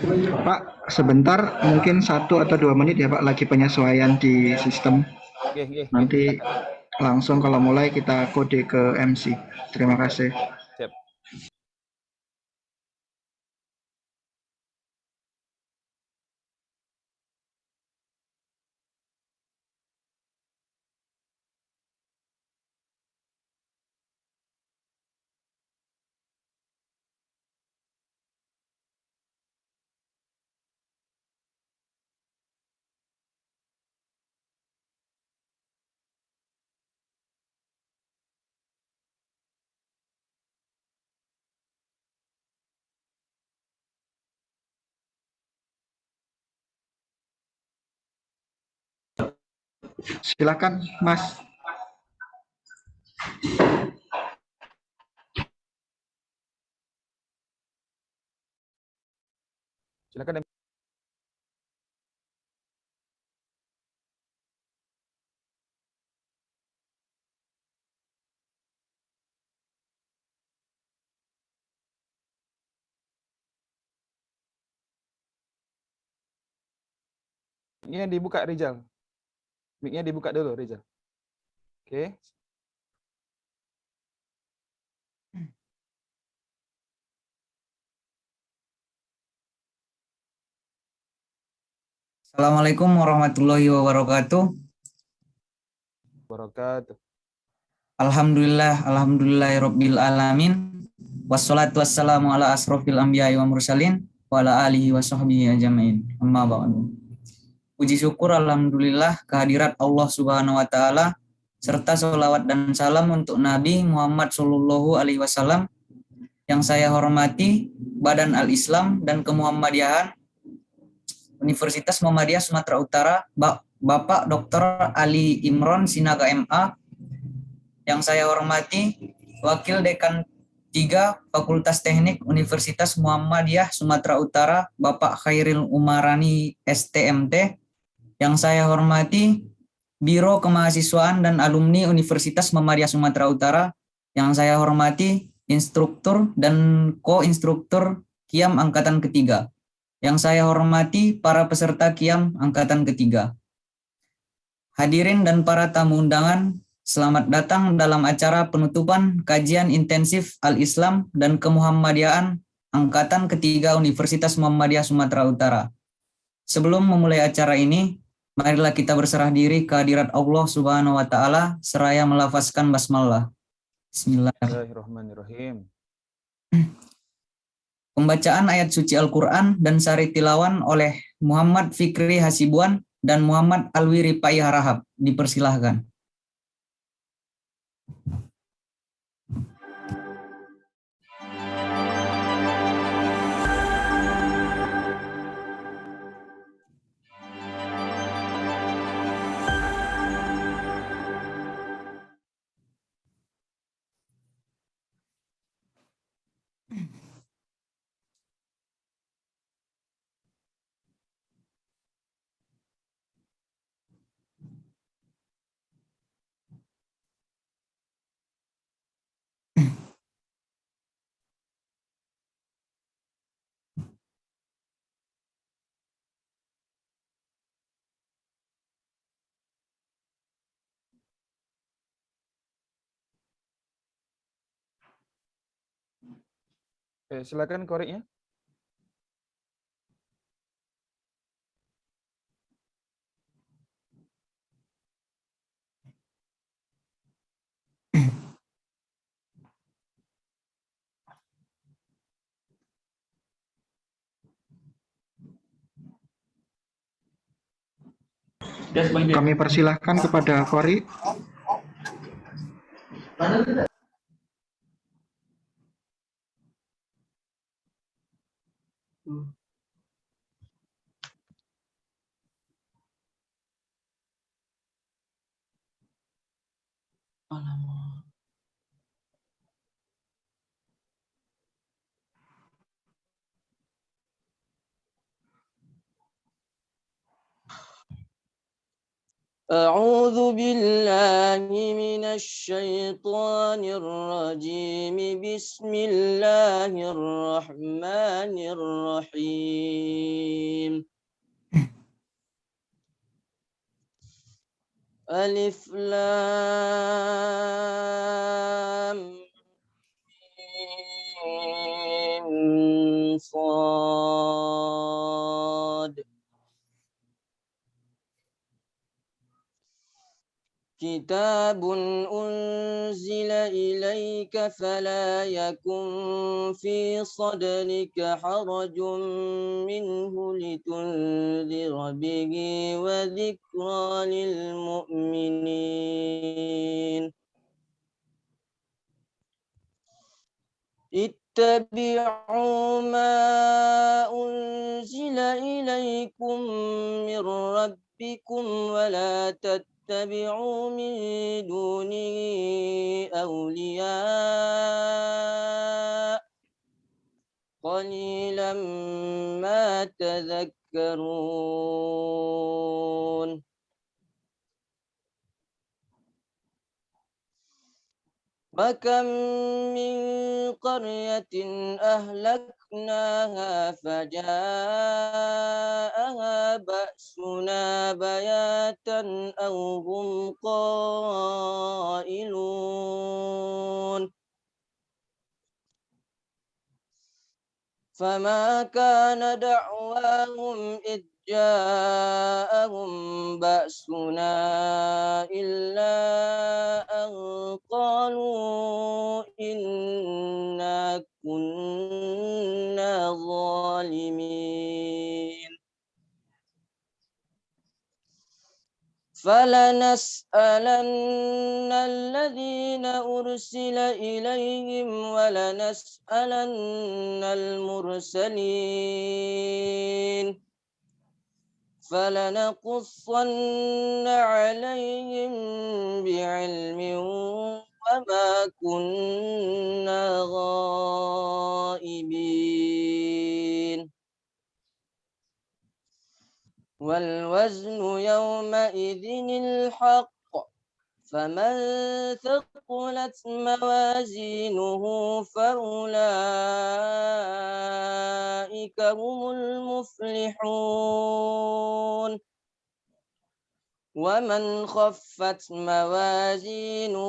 Pak, sebentar, mungkin 1 atau 2 menit ya Pak, lagi penyesuaian di sistem. Nggih, Nanti silakan. langsung kalau mulai kita kode ke MC. Terima kasih. Siap. Silakan, Mas. Silakan. Mic-nya dibuka Rizal. Mic-nya dibuka dulu Rizal. Oke. Assalamualaikum warahmatullahi wabarakatuh. Wabarakatuh. Alhamdulillahirabbil alamin. Wassalatu wassalamu ala asrofil anbiya'i wa mursalin wa ala alihi wa sahbihi ajmain. Amma ba'du. Puji syukur alhamdulillah kehadirat Allah Subhanahu wa taala serta sholawat dan salam untuk Nabi Muhammad sallallahu alaihi wasallam yang saya hormati Badan Al-Islam dan Kemuhammadiyahan Universitas Muhammadiyah Sumatera Utara, Bapak Dr. Ali Imron Sinaga MA, yang saya hormati Wakil Dekan 3 Fakultas Teknik Universitas Muhammadiyah Sumatera Utara, Bapak Khairil Umarani STMT, yang saya hormati Biro Kemahasiswaan dan Alumni Universitas Muhammadiyah Sumatera Utara, yang saya hormati instruktur dan ko-instruktur KIAM Angkatan Ketiga, yang saya hormati para peserta KIAM Angkatan Ketiga. Hadirin dan para tamu undangan, selamat datang dalam acara penutupan kajian intensif Al-Islam dan Kemuhammadiyaan Angkatan Ketiga Universitas Muhammadiyah Sumatera Utara. Sebelum memulai acara ini, marilah kita berserah diri ke hadirat Allah Subhanahu wa taala seraya melafazkan basmalah. Bismillahirrahmanirrahim. Pembacaan ayat suci Al-Quran dan sari tilawan oleh Muhammad Fikri Hasibuan dan Muhammad Alwi Ripai Harahap. Dipersilahkan. Silakan koreknya. Kami persilahkan kepada Kori. أعوذ بالله من الشيطان الرجيم بسم الله الرحمن الرحيم ألف لام ميم صاد كتاب أنزل إليك فلا يكن في صدرك حرج منه لتنذر به وذكرى للمؤمنين اتبعوا ما أنزل إليكم من ربكم ولا تتبعوا من دونه أولياء قليلا ما تذكرون وكم من قرية أهلكناها فجاءها بأسنا بياتا أو هم قائلون فما كان دعواهم إذ جاءهم بأسنا إلا أن قالوا إنا كنا ظالمين فلنسألن الذين أرسل إليهم ولنسألن المرسلين فلنقصن عليهم بعلم وما كنا غائبين والوزن يومئذ الحق فمن ثقلت موازينه فأولئك هم المفلحون ومن خفت موازينه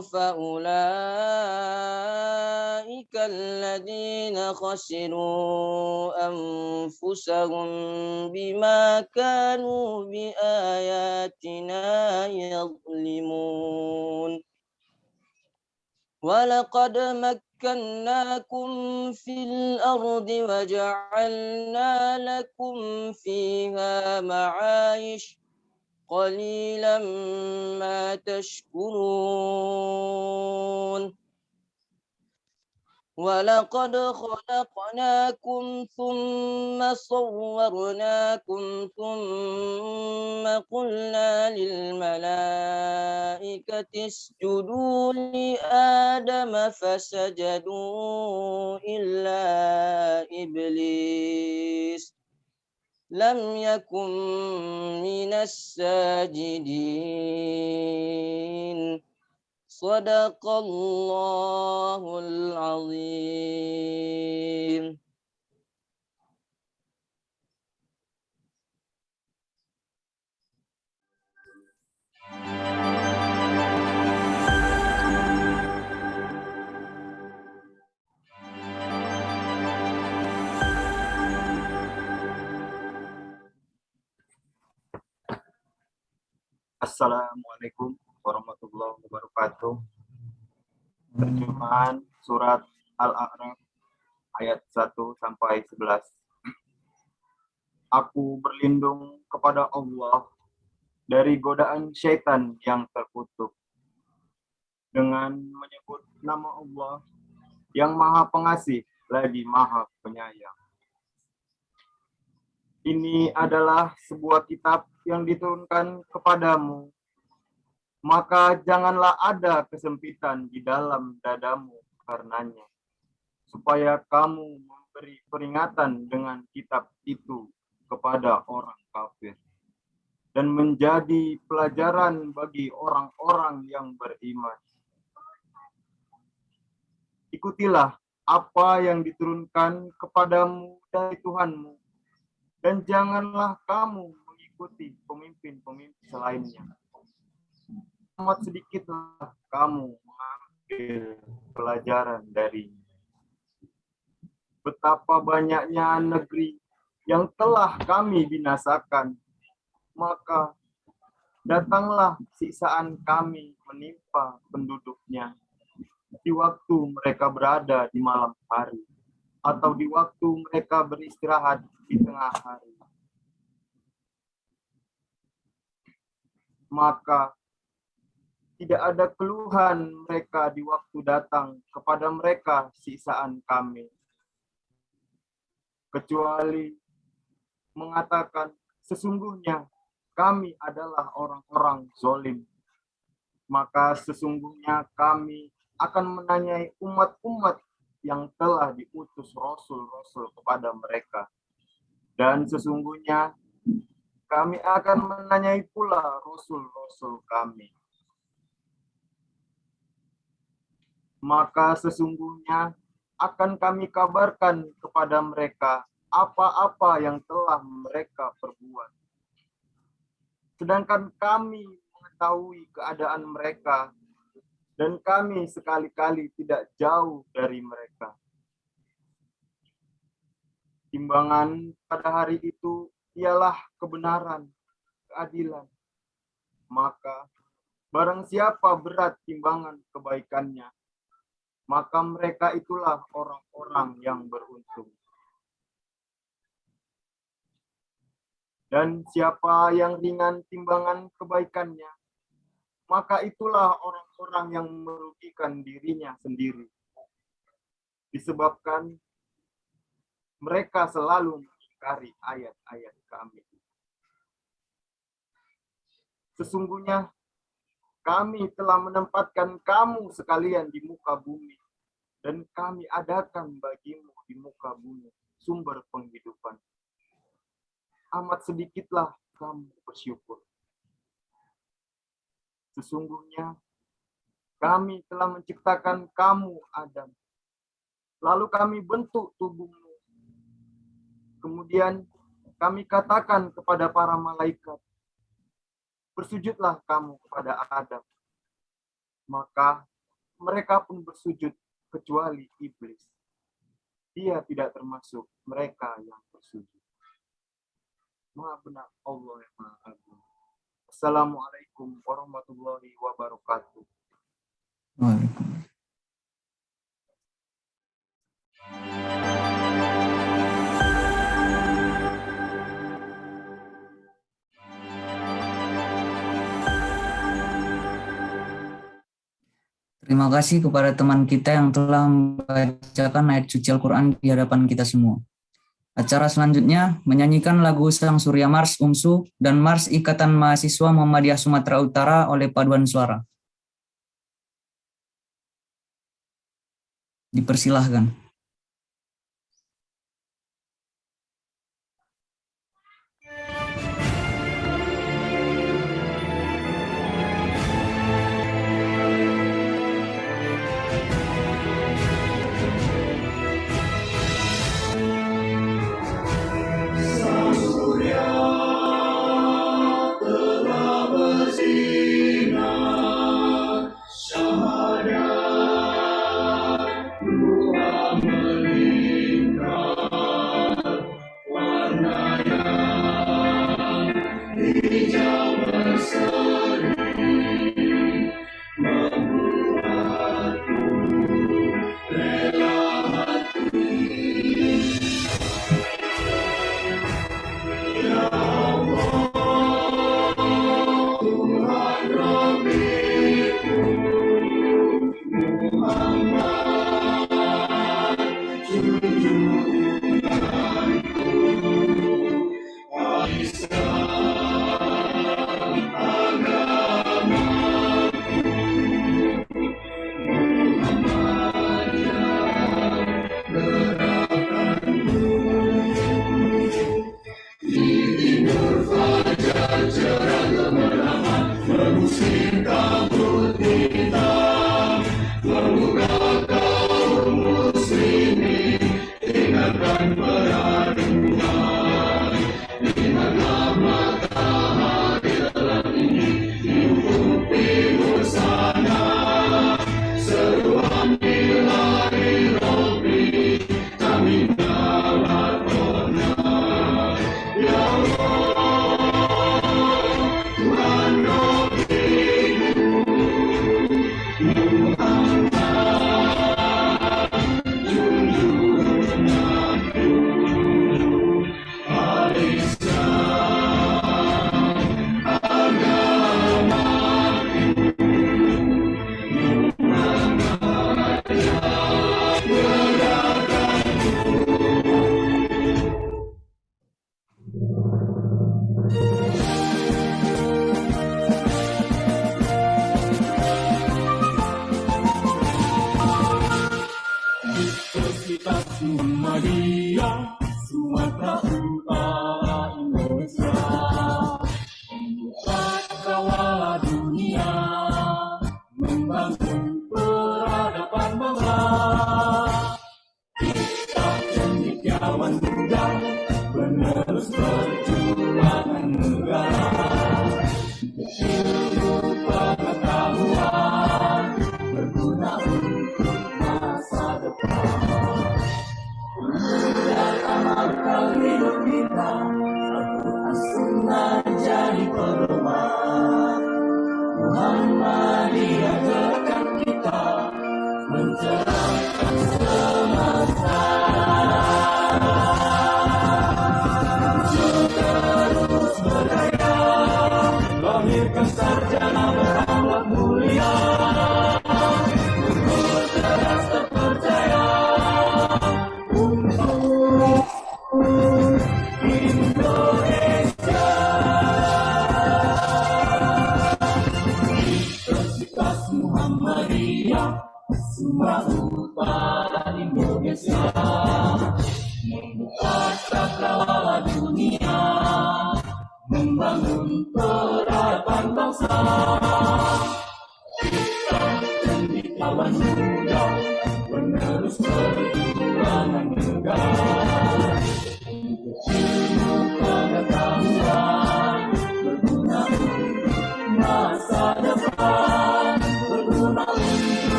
فأولئك الذين خسروا أنفسهم بما كانوا بآياتنا يظلمون ولقد مكناكم في الأرض وجعلنا لكم فيها معايش قليلا ما تشكرون ولقد خلقناكم ثم صورناكم ثم قلنا للملائكة اسجدوا لآدم فسجدوا إلا إبليس لم يكن من الساجدين صدق الله العظيم. Assalamualaikum warahmatullahi wabarakatuh. Terjemahan surat Al-A'raf ayat 1 sampai 11. Aku berlindung kepada Allah dari godaan syaitan yang terkutuk dengan menyebut nama Allah yang Maha Pengasih lagi Maha Penyayang. Ini adalah sebuah kitab yang diturunkan kepadamu, maka janganlah ada kesempitan di dalam dadamu karenanya, supaya kamu memberi peringatan dengan kitab itu kepada orang kafir. dan menjadi pelajaran bagi orang-orang yang beriman. Ikutilah apa yang diturunkan kepadamu dari Tuhanmu, dan janganlah kamu mengikuti pemimpin-pemimpin selainnya. Amat sedikitlah kamu mengambil pelajaran darinya. Betapa banyaknya negeri yang telah kami binasakan, maka datanglah siksaan kami menimpa penduduknya di waktu mereka berada di malam hari, atau di waktu mereka beristirahat di tengah hari. Maka tidak ada keluhan mereka di waktu datang kepada mereka siksaan kami, kecuali mengatakan, sesungguhnya kami adalah orang-orang zalim. Maka sesungguhnya kami akan menanyai umat-umat yang telah diutus rasul-rasul kepada mereka. Dan sesungguhnya kami akan menanyai pula rasul-rasul kami. Maka sesungguhnya akan kami kabarkan kepada mereka apa-apa yang telah mereka perbuat. Sedangkan kami mengetahui keadaan mereka, dan kami sekali-kali tidak jauh dari mereka. Timbangan pada hari itu ialah kebenaran, keadilan. Maka barang siapa berat timbangan kebaikannya, maka mereka itulah orang-orang yang beruntung. Dan siapa yang ringan timbangan kebaikannya, maka itulah orang-orang yang merugikan dirinya sendiri. Disebabkan mereka selalu mengingkari ayat-ayat kami. Sesungguhnya kami telah menempatkan kamu sekalian di muka bumi, dan kami adakan bagimu di muka bumi sumber penghidupan. Amat sedikitlah kamu bersyukur. Sesungguhnya kami telah menciptakan kamu, Adam. Lalu kami bentuk tubuhmu. Kemudian kami katakan kepada para malaikat, bersujudlah kamu kepada Adam. Maka mereka pun bersujud kecuali iblis. Dia tidak termasuk mereka yang bersujud. Maha benar Allah yang Maha Agung. Assalamualaikum warahmatullahi wabarakatuh. Waalaikumsalam. Terima kasih kepada teman kita yang telah membacakan ayat suci Al-Quran di hadapan kita semua. Acara selanjutnya menyanyikan lagu Sang Surya Mars UMSU dan Mars Ikatan Mahasiswa Muhammadiyah Sumatera Utara oleh paduan suara. Dipersilahkan. Amin.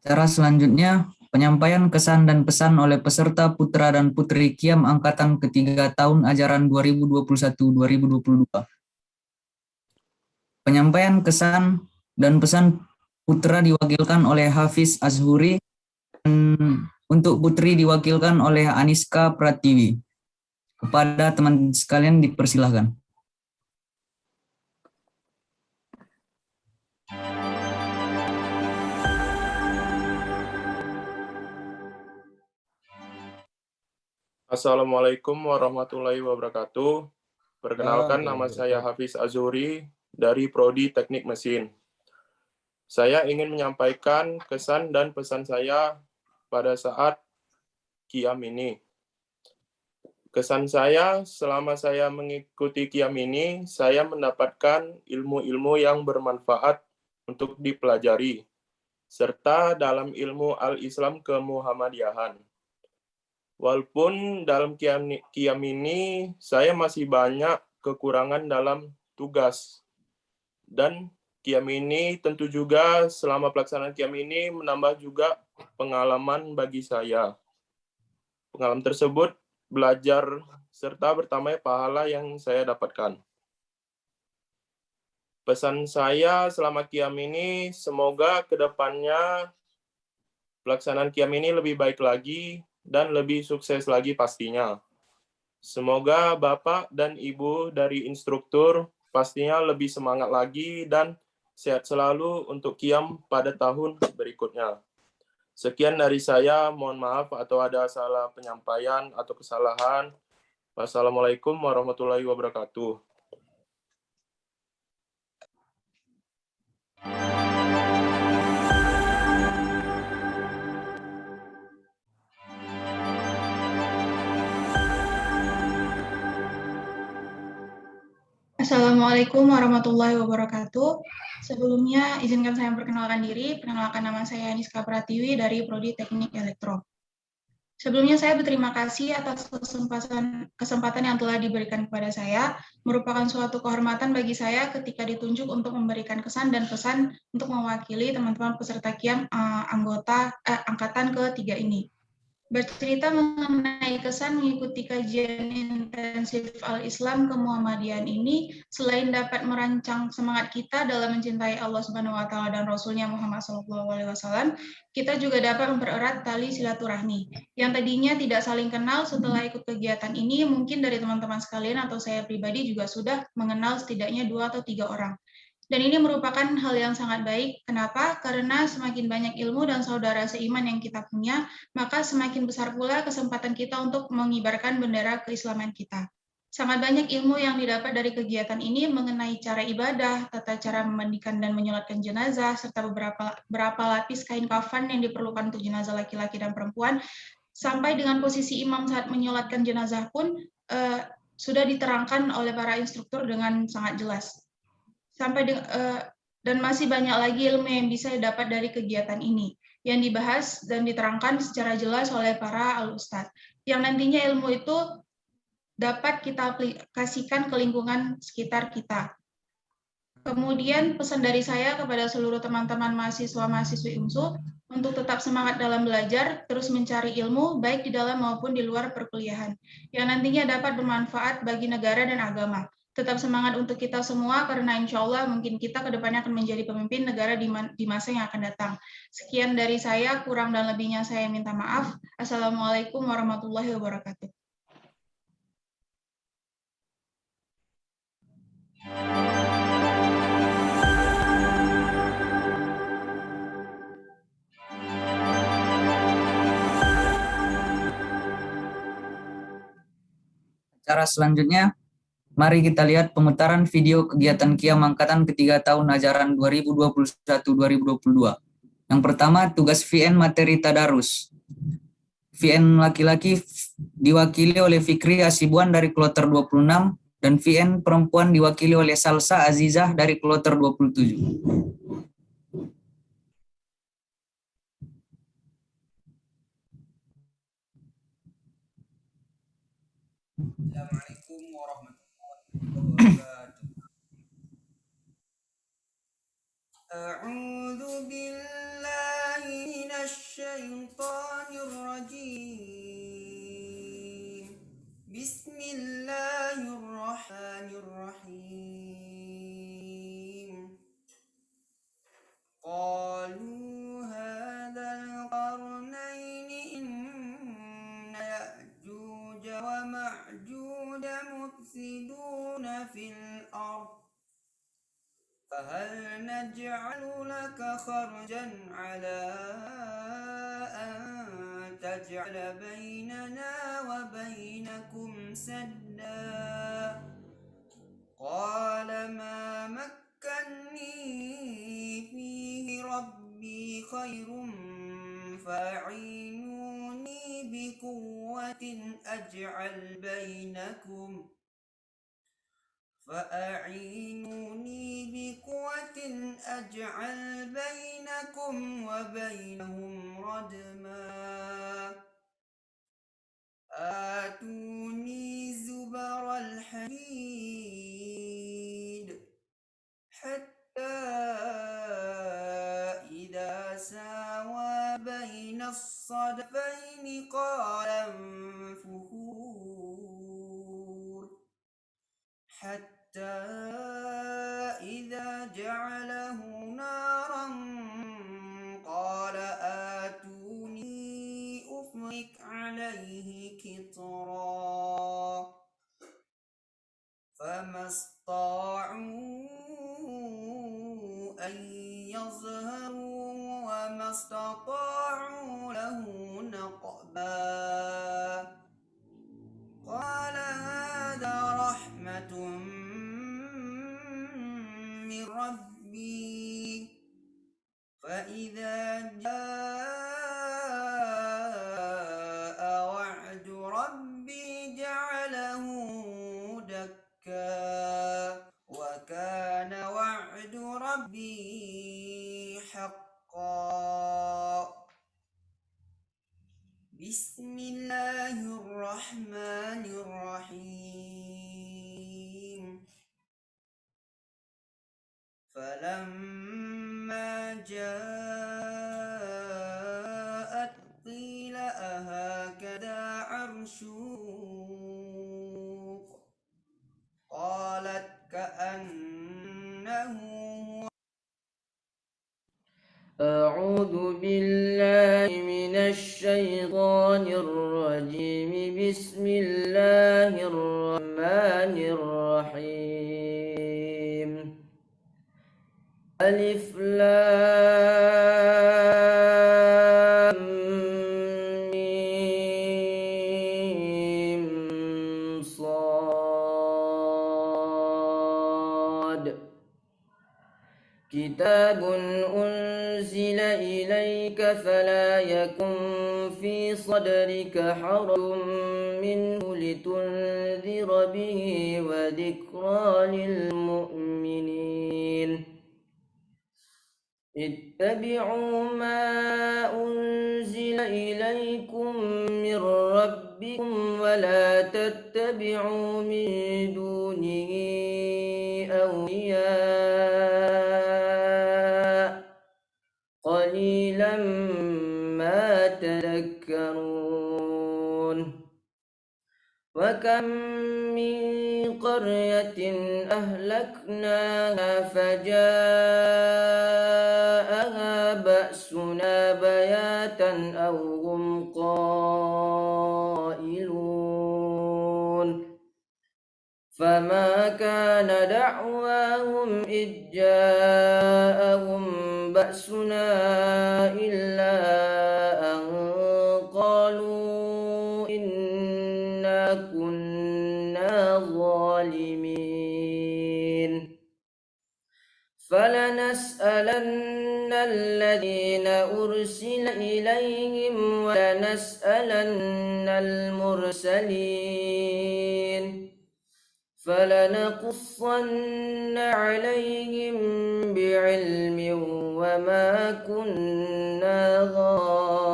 Acara selanjutnya, penyampaian kesan dan pesan oleh peserta putra dan putri Kiam Angkatan ketiga tahun ajaran 2021-2022. Penyampaian kesan dan pesan putra diwakilkan oleh Hafiz Azhuri dan Untuk putri diwakilkan oleh Aniska Pratiwi. Kepada teman sekalian dipersilahkan. Assalamualaikum warahmatullahi wabarakatuh. Perkenalkan, nama saya Hafiz Azuri dari Prodi Teknik Mesin. Saya ingin menyampaikan kesan dan pesan saya pada saat Qiyam ini. Kesan saya selama saya mengikuti Qiyam ini, saya mendapatkan ilmu-ilmu yang bermanfaat untuk dipelajari, serta dalam ilmu Al-Islam Kemuhammadiyahan. Walaupun dalam Qiyam ini saya masih banyak kekurangan dalam tugas. Dan Qiyam ini tentu juga selama pelaksanaan Qiyam ini menambah juga pengalaman bagi saya. Pengalaman tersebut belajar serta bertambah pahala yang saya dapatkan. Pesan saya selama Qiyam ini, semoga ke depannya pelaksanaan Qiyam ini lebih baik lagi dan lebih sukses lagi pastinya. Semoga Bapak dan Ibu dari instruktur pastinya lebih semangat lagi dan sehat selalu untuk Qiyam pada tahun berikutnya. Sekian dari saya, mohon maaf atau ada salah penyampaian atau kesalahan. Wassalamualaikum warahmatullahi wabarakatuh. Assalamualaikum warahmatullahi wabarakatuh. Sebelumnya, izinkan saya memperkenalkan diri. Perkenalkan, nama saya Aniska Pratiwi dari Prodi Teknik Elektro. Sebelumnya saya berterima kasih atas kesempatan yang telah diberikan kepada saya. Merupakan suatu kehormatan bagi saya ketika ditunjuk untuk memberikan kesan dan pesan untuk mewakili teman-teman peserta Qiyam angkatan ketiga ini. Bercerita mengenai kesan mengikuti kajian intensif Al-Islam Kemuhammadiyahan ini, selain dapat merancang semangat kita dalam mencintai Allah Subhanahu wa Ta'ala dan Rasulnya Muhammad SAW, kita juga dapat mempererat tali silaturahmi. Yang tadinya tidak saling kenal, setelah ikut kegiatan ini, mungkin dari teman-teman sekalian atau saya pribadi juga sudah mengenal setidaknya 2 atau 3 orang. Dan ini merupakan hal yang sangat baik. Kenapa? Karena semakin banyak ilmu dan saudara seiman yang kita punya, maka semakin besar pula kesempatan kita untuk mengibarkan bendera keislaman kita. Sangat banyak ilmu yang didapat dari kegiatan ini mengenai cara ibadah, tata cara memandikan dan menyolatkan jenazah, serta beberapa lapis kain kafan yang diperlukan untuk jenazah laki-laki dan perempuan, sampai dengan posisi imam saat menyolatkan jenazah pun sudah diterangkan oleh para instruktur dengan sangat jelas. Dan masih banyak lagi ilmu yang bisa didapat dari kegiatan ini yang dibahas dan diterangkan secara jelas oleh para al-ustadz, yang nantinya ilmu itu dapat kita aplikasikan ke lingkungan sekitar kita. Kemudian pesan dari saya kepada seluruh teman-teman mahasiswa-mahasiswi UMSU untuk tetap semangat dalam belajar, terus mencari ilmu baik di dalam maupun di luar perkuliahan, yang nantinya dapat bermanfaat bagi negara dan agama. Tetap semangat untuk kita semua, karena insya Allah mungkin kita ke depannya akan menjadi pemimpin negara di masa yang akan datang. Sekian dari saya, kurang dan lebihnya saya minta maaf. Assalamualaikum warahmatullahi wabarakatuh. Acara selanjutnya, mari kita lihat pemutaran video kegiatan Qiyam Angkatan ketiga tahun ajaran 2021-2022. Yang pertama, tugas VN materi tadarus. VN laki-laki diwakili oleh Fikri Asibuan dari kloter 26, dan VN perempuan diwakili oleh Salsa Azizah dari kloter 27. Assalamualaikum warahmatullahi wabarakatuh. A'udzu billahi minasy syaithanir rajim. Bismillahirrahmanirrahim. Qalu hadzal qarnaini ومأجوج مفسدون في الأرض فهل نجعل لك خرجا على أن تجعل بيننا وبينكم سدا قال ما مكني فيه ربي خير فأعينوني بقوة أجعل بينكم وبينهم ردما آتوني زبر الحديد حتى إذا ساوى بين الصدفين قال انفخوا حتى إذا جعله نارا قال آتوني أفرغ عليه قطرا فما استطاعوا أن يظهروا وما استطاعوا له نقبا قال هذا رحمة من ربي فإذا جاء وعد ربي جعله دكا وكان وعد ربي حقا بسم الله الرحمن الرحيم فلما جاءت قيل أهكذا عرشك قالت كأنه أعوذ بالله من الشيطان الرجيم بسم الله الرحمن الرحيم ألف لام ميم صاد كتاب أنزل إليك فلا يكن في صدرك حرج منه لتنذر به وذكرى للمؤمنين اتبعوا ما أنزل إليكم من ربكم ولا تتبعوا من دونه أولياء قليلا ما تذكرون وكم من قرية أهلكناها فجاءها بأسنا بياتا أو هم قائلون فما كان دعواهم إذ جاءهم بأسنا إلا أن قالوا إنا كنا ظالمين فلنسألن الذين أرسل إليهم ولنسألن المرسلين فلنقصن عليهم بعلم وما كنا غائبين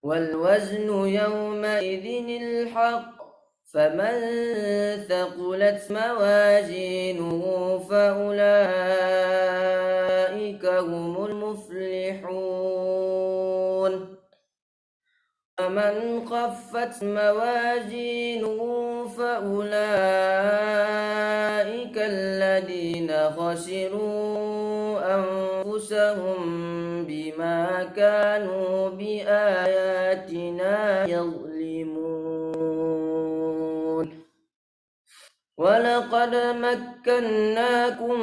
والوزن يومئذ الحق فمن ثقلت موازينه فأولئك هم المفلحون ومن خفت موازينه فأولئك الذين خسروا أنفسهم أنفسهم بما كانوا بآياتنا يظلمون ولقد مكناكم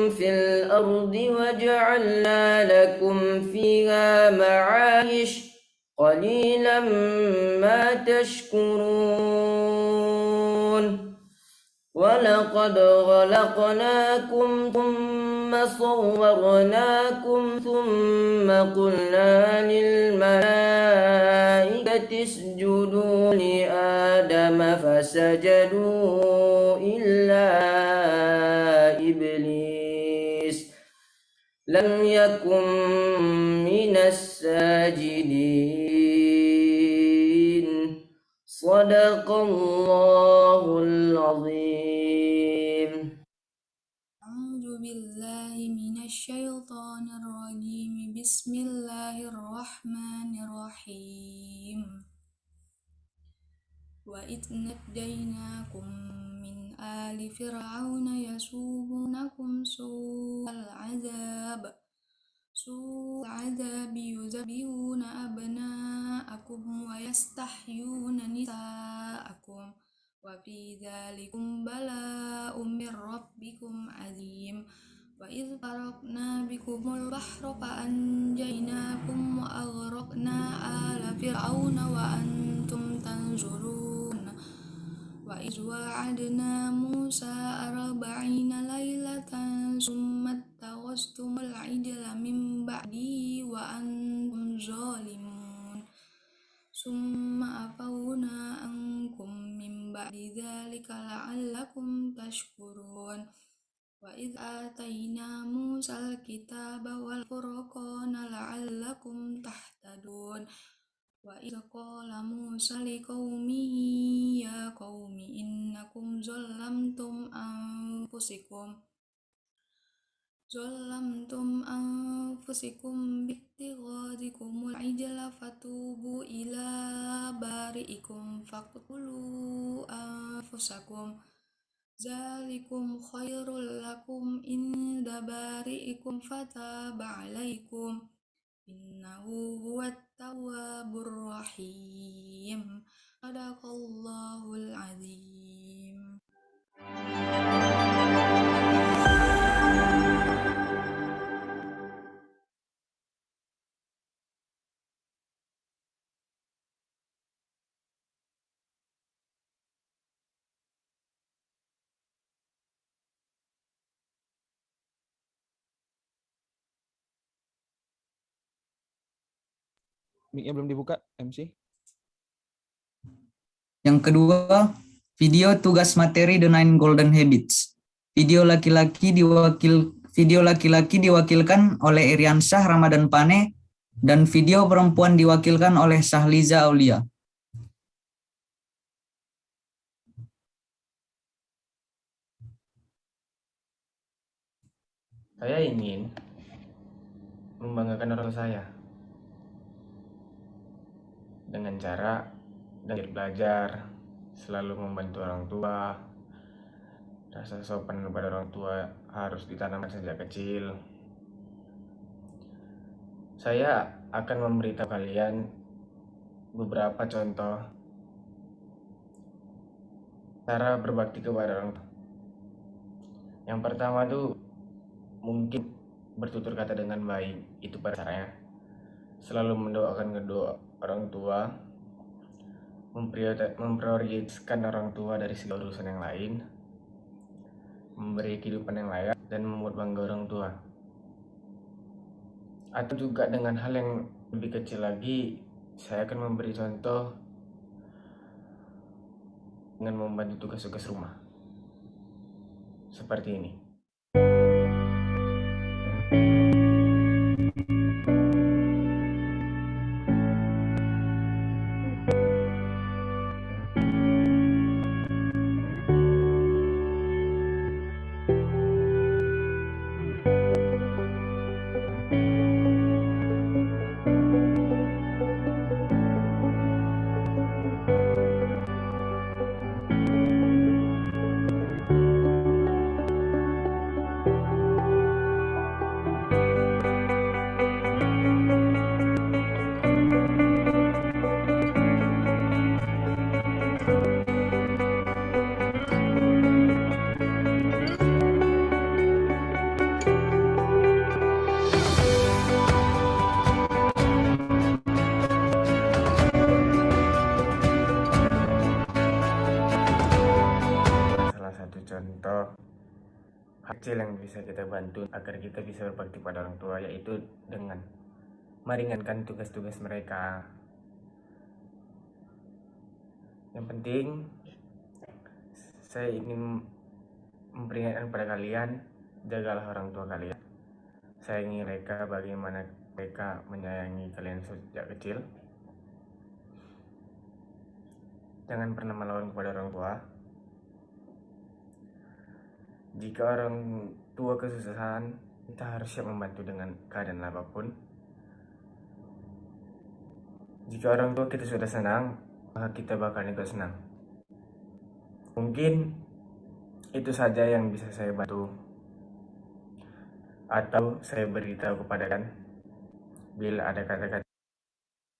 في الأرض وجعلنا لكم فيها معايش قليلا ما تشكرون ولقد خلقناكم ثم صورناكم ثم قلنا للملائكة اسجدوا لآدم فسجدوا إلا إبليس لم يكن من الساجدين صدق الله العظيم. أعوذ بالله من الشيطان الرجيم بسم الله الرحمن الرحيم وإذ نجيناكم من آل فرعون يسومونكم سوء العذاب يذبحون أبناءكم ويستحيون نساءكم وفي ذلكم بلاء من ربكم عظيم وإذ فرقنا بكم البحر فأنجيناكم وأغرقنا آل فرعون وأنتم تنظرون وإذ وعدنا موسى 40 ليلة ثم اتخذتم العجل من بعده وأنتم ظالمون ثم عفونا عنكم من بعد ذلك لعلكم تشكرون وإذ آتينا موسى الكتاب والفرقان لعلكم تهتدون وإذ قال موسى لقومه يا قوم إنكم ظلمتم أنفسكم باتخاذكم العجل فتوبوا إلى بارئكم فاقتلوا أنفسكم ذلكم خير لكم عند بارئكم فتاب عليكم إنه هو التواب الرحيم صدق الله العظيم. Mic-nya belum dibuka, MC. Yang kedua, video tugas materi The 9 Golden Habits. Video laki-laki diwakilkan oleh Iriansyah Ramadan Pane dan video perempuan diwakilkan oleh Sahliza Aulia. Saya ingin membanggakan orang saya dengan cara belajar, selalu membantu orang tua. Rasa sopan kepada orang tua harus ditanamkan sejak kecil. Saya akan memberitahu kalian beberapa contoh cara berbakti kepada orang tua. Yang pertama tuh mungkin bertutur kata dengan baik, itu pada caranya. Selalu mendoakan kedua orang tua, memprioritaskan orang tua dari segala urusan yang lain, memberi kehidupan yang layak, dan membuat bangga orang tua. Atau juga dengan hal yang lebih kecil lagi, saya akan memberi contoh dengan membantu tugas-tugas rumah. Seperti ini. kecil yang bisa kita bantu agar kita bisa berbakti pada orang tua, yaitu dengan meringankan tugas-tugas mereka. Yang penting saya ingin memperingatkan pada kalian, jagalah orang tua kalian, sayangi mereka bagaimana mereka menyayangi kalian sejak kecil. Jangan pernah melawan kepada orang tua. Jika orang tua kesusahan, kita harus siap membantu dengan keadaan apapun. Jika orang tua kita sudah senang, maka kita bakal ikut senang. Mungkin itu saja yang bisa saya bantu atau saya beritahu kepada kalian bila ada kata-kata.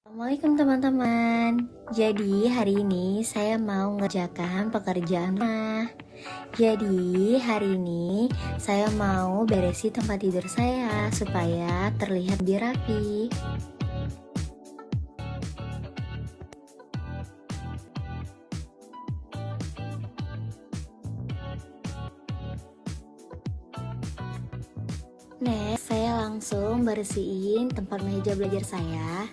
Assalamualaikum teman-teman. Jadi hari ini saya mau ngerjakan pekerjaan rumah. Jadi hari ini saya mau beresi tempat tidur saya supaya terlihat lebih rapi. Next, saya langsung bersihin tempat meja belajar saya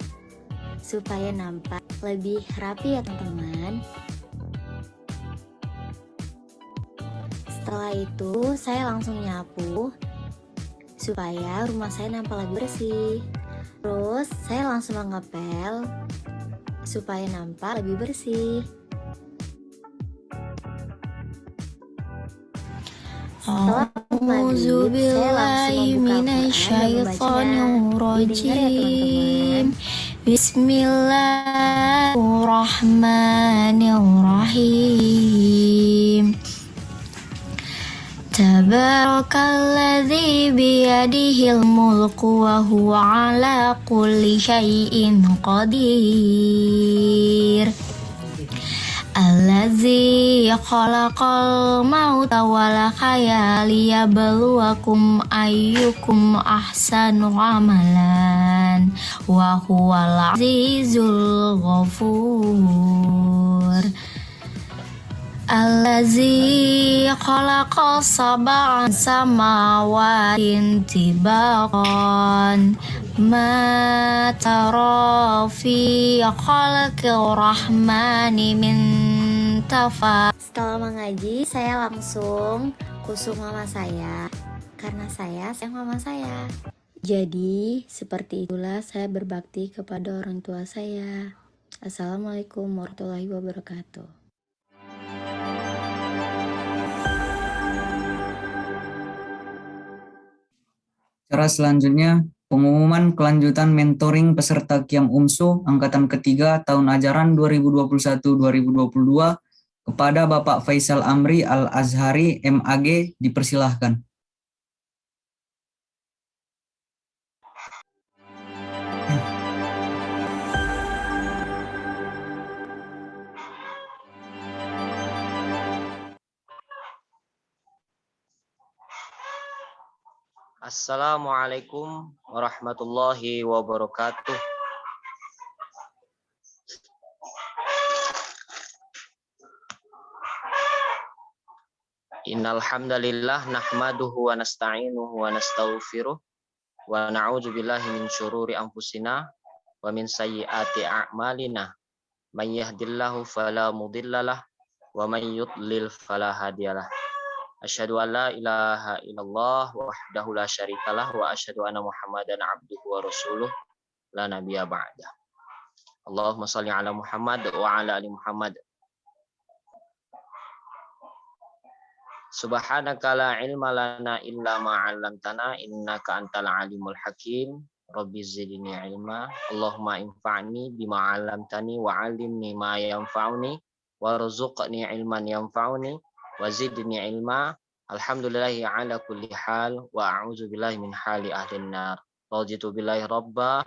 supaya nampak lebih rapi ya teman-teman. Setelah itu saya langsung nyapu supaya rumah saya nampak lebih bersih. Terus saya langsung mengepel supaya nampak lebih bersih. Setelah maghrib, saya langsung membuka Al-Quran dan membaca. Didengar ya teman-teman. Bismillahirrahmanirrahim. Tabarakalladzi biyadihil mulku wa huwa ala kulli syai'in qadir. Allazi khalaqal mauta wal hayata liyabluwakum ayyukum ahsanu amalan wa huwal azizul ghafur. Allazi khalaqa sab'a samawatin tibaqan ma tara fi khalqir rahmani min tafa. Setelah mengaji, saya langsung kusuk mama saya karena saya sayang mama saya. Jadi seperti itulah saya berbakti kepada orang tua saya. Assalamualaikum warahmatullahi wabarakatuh. Cara selanjutnya, pengumuman kelanjutan mentoring peserta Qiyam UMSU Angkatan Ketiga tahun ajaran 2021-2022 kepada Bapak Faisal Amri Al-Azhari, MAG, dipersilahkan. Assalamualaikum warahmatullahi wabarakatuh. Innal hamdalillah nahmaduhu wa nasta'inuhu wa nastaghfiruh wa na'udzu billahi min syururi anfusina wa min sayyiati a'malina. May yahdihillahu fala mudhillalah wa may yudlil fala hadiyalah. Asyhadu an la ilaha illallah wahdahu la syarikalah wa asyhadu anna Muhammadan abduhu wa rasuluh la nabiyya ba'da. Allahumma shalli ala Muhammad wa ala ali Muhammad. Subhanaka la ilma lana illa ma 'allamtana innaka antal alimul hakim. Rabbi zidni ilma. Allahumma infa'ni bima 'allamtani wa 'allimni ma yanfa'uni warzuqni ilman yanfa'uni wazidni ilma. Alhamdulillahi ala kulli hal wa a'udzu billahi min hali ahlin nar. Raditu billahi rabba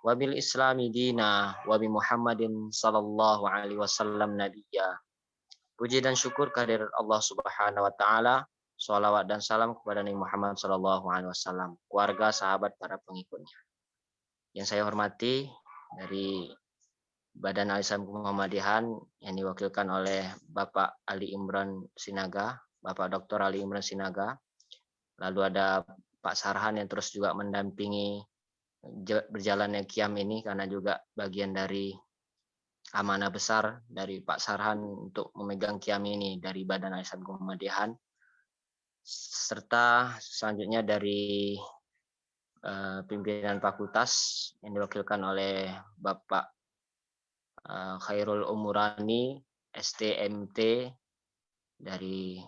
wa bil islami dina wa bi Muhammadin sallallahu alaihi wasallam nabiyya. Puji dan syukur kehadirat Allah Subhanahu wa taala. Shalawat dan salam kepada Nabi Muhammad sallallahu alaihi wasallam, keluarga, sahabat, para pengikutnya. Yang saya hormati dari Badan Al-Islam Muhammadihan yang diwakilkan oleh Bapak Ali Imran Sinaga, Bapak Dr. Ali Imran Sinaga, Lalu ada Pak Sarhan yang terus juga mendampingi berjalannya Qiyam ini, karena juga bagian dari amanah besar dari Pak Sarhan untuk memegang Qiyam ini dari Badan Al-Islam Muhammadiyah, serta selanjutnya dari pimpinan fakultas yang diwakilkan oleh Bapak Khairul Umurani, STMT dari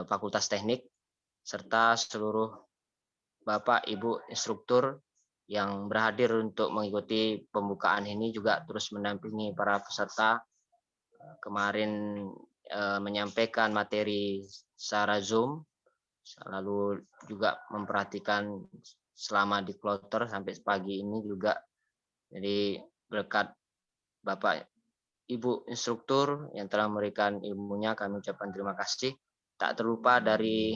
Fakultas Teknik, serta seluruh Bapak Ibu instruktur yang berhadir untuk mengikuti pembukaan ini, juga terus mendampingi para peserta. Kemarin menyampaikan materi secara Zoom, lalu juga memperhatikan selama di kloter sampai pagi ini juga. Jadi berkat Bapak Ibu instruktur yang telah memberikan ilmunya, kami ucapkan terima kasih. Tak terlupa dari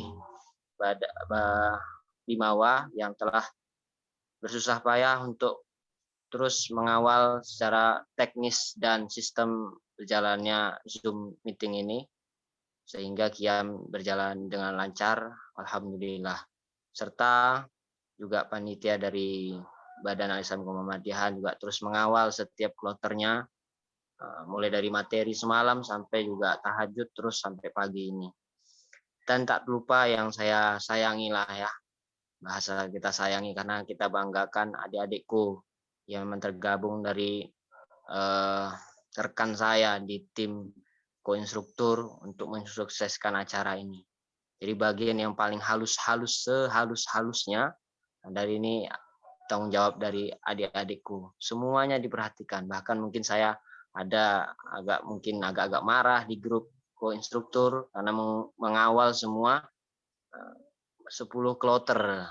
Bimawa yang telah bersusah payah untuk terus mengawal secara teknis dan sistem berjalannya Zoom meeting ini, sehingga Qiyam berjalan dengan lancar, alhamdulillah. Serta juga panitia dari Badan Al-Islam Muhammadiyah juga terus mengawal setiap kloternya, mulai dari materi semalam sampai juga tahajud terus sampai pagi ini. Dan tak lupa yang saya sayangi lah ya, bahasa kita sayangi karena kita banggakan adik-adikku yang tergabung dari rekan saya di tim koinstruktur untuk mensukseskan acara ini. Jadi bagian yang paling sehalus-halusnya dari ini tanggung jawab dari adik-adikku. Semuanya diperhatikan. Bahkan mungkin saya ada agak-agak marah di grup koinstruktur karena mengawal semua 10 kloter.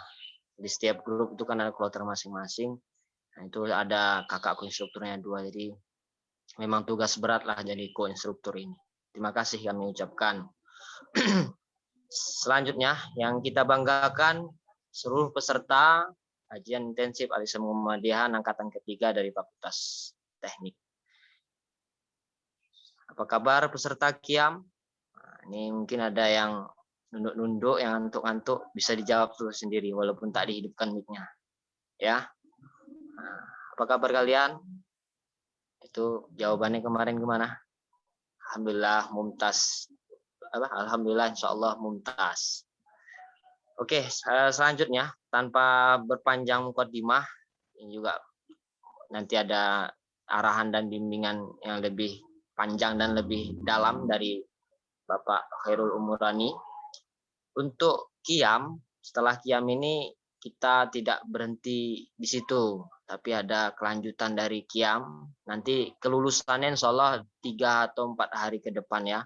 Di setiap grup itu kan ada kloter masing-masing. Nah, itu ada kakak koinstrukturnya 2. Jadi memang tugas berat lah jadi koinstruktur ini. Terima kasih kami ucapkan. Selanjutnya yang kita banggakan seluruh peserta kajian intensif Al-Islam Muhammadiyah angkatan ketiga dari Fakultas Teknik. Apa kabar peserta Qiyam? Nah, ini mungkin ada yang nunduk-nunduk, yang ngantuk-ngantuk, bisa dijawab tuh sendiri walaupun tak dihidupkan mic-nya. Ya. Nah, apa kabar kalian? Itu jawabannya kemarin gimana? Alhamdulillah mumtaz. Alhamdulillah insyaallah mumtaz. Oke, selanjutnya tanpa berpanjang mukadimah, ini juga nanti ada arahan dan bimbingan yang lebih panjang dan lebih dalam dari Bapak Khairul Umurani. Untuk Qiyam, setelah Qiyam ini kita tidak berhenti di situ, tapi ada kelanjutan dari Qiyam. Nanti kelulusannya insya Allah 3 atau 4 hari ke depan ya.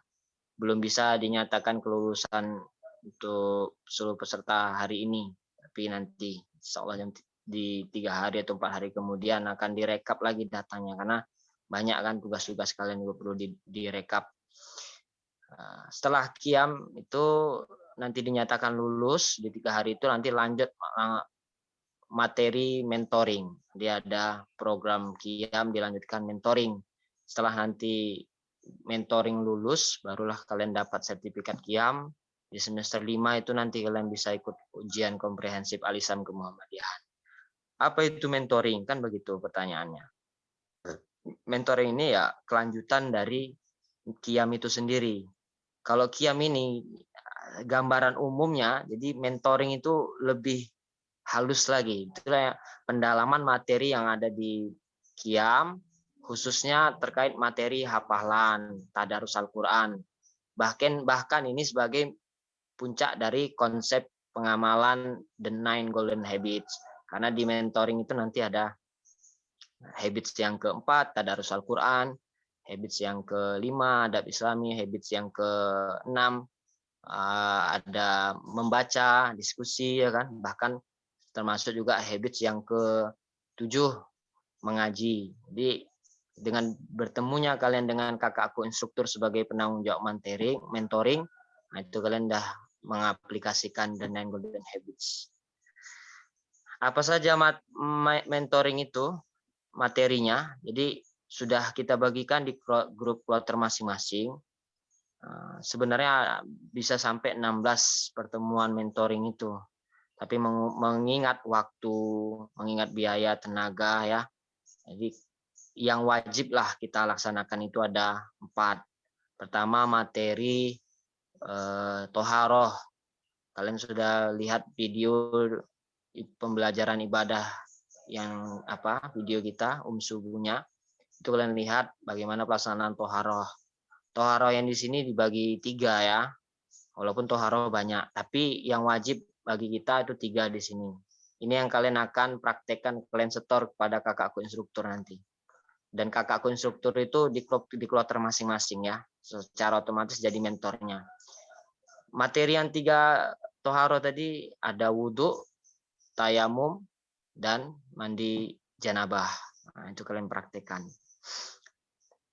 Belum bisa dinyatakan kelulusan untuk seluruh peserta hari ini, tapi nanti insya Allah di 3 hari atau 4 hari kemudian akan direkap lagi datanya, karena banyak kan tugas-tugas kalian juga perlu direkap. Setelah Qiyam itu nanti dinyatakan lulus di 3 hari itu, nanti lanjut materi mentoring. Dia ada program Qiyam dilanjutkan mentoring. Setelah nanti mentoring lulus, barulah kalian dapat sertifikat Qiyam. Di semester 5 itu nanti kalian bisa ikut ujian komprehensif Al-Islam Muhammadiyahan. Apa itu mentoring? Kan begitu pertanyaannya. Mentoring ini ya kelanjutan dari Qiyam itu sendiri. Kalau Qiyam ini gambaran umumnya, jadi mentoring itu lebih halus lagi. Itulah pendalaman materi yang ada di Qiyam, khususnya terkait materi hafalan, tadarus Al-Quran. Bahkan ini sebagai puncak dari konsep pengamalan The 9 Golden Habits. Karena di mentoring itu nanti ada habits yang keempat, tadarus Al-Quran, habits yang kelima, adab Islami, habits yang keenam, ada membaca, diskusi, ya kan, bahkan termasuk juga habits yang ke-7, mengaji. Jadi dengan bertemunya kalian dengan kakakku instruktur sebagai penanggung jawab mentoring, nah itu kalian dah mengaplikasikan The 9 Golden Habits. Apa saja mentoring itu materinya? Jadi sudah kita bagikan di grup kloter masing-masing. Sebenarnya bisa sampai 16 pertemuan mentoring itu. Tapi mengingat waktu, mengingat biaya, tenaga ya. Jadi yang wajib lah kita laksanakan itu ada 4. Pertama materi toharoh. Kalian sudah lihat video pembelajaran ibadah yang video kita subuhnya. Itu kalian lihat bagaimana pelaksanaan toharoh. Toharoh yang di sini dibagi 3 ya. Walaupun toharoh banyak, tapi yang wajib bagi kita itu 3 di sini. Ini yang kalian akan praktekkan, kalian setor kepada kakakku instruktur nanti. Dan kakakku instruktur itu di kloter masing-masing ya. Secara otomatis jadi mentornya. Materi yang 3 toharoh tadi ada wudhu, tayamum, dan mandi janabah. Nah, itu kalian praktekkan.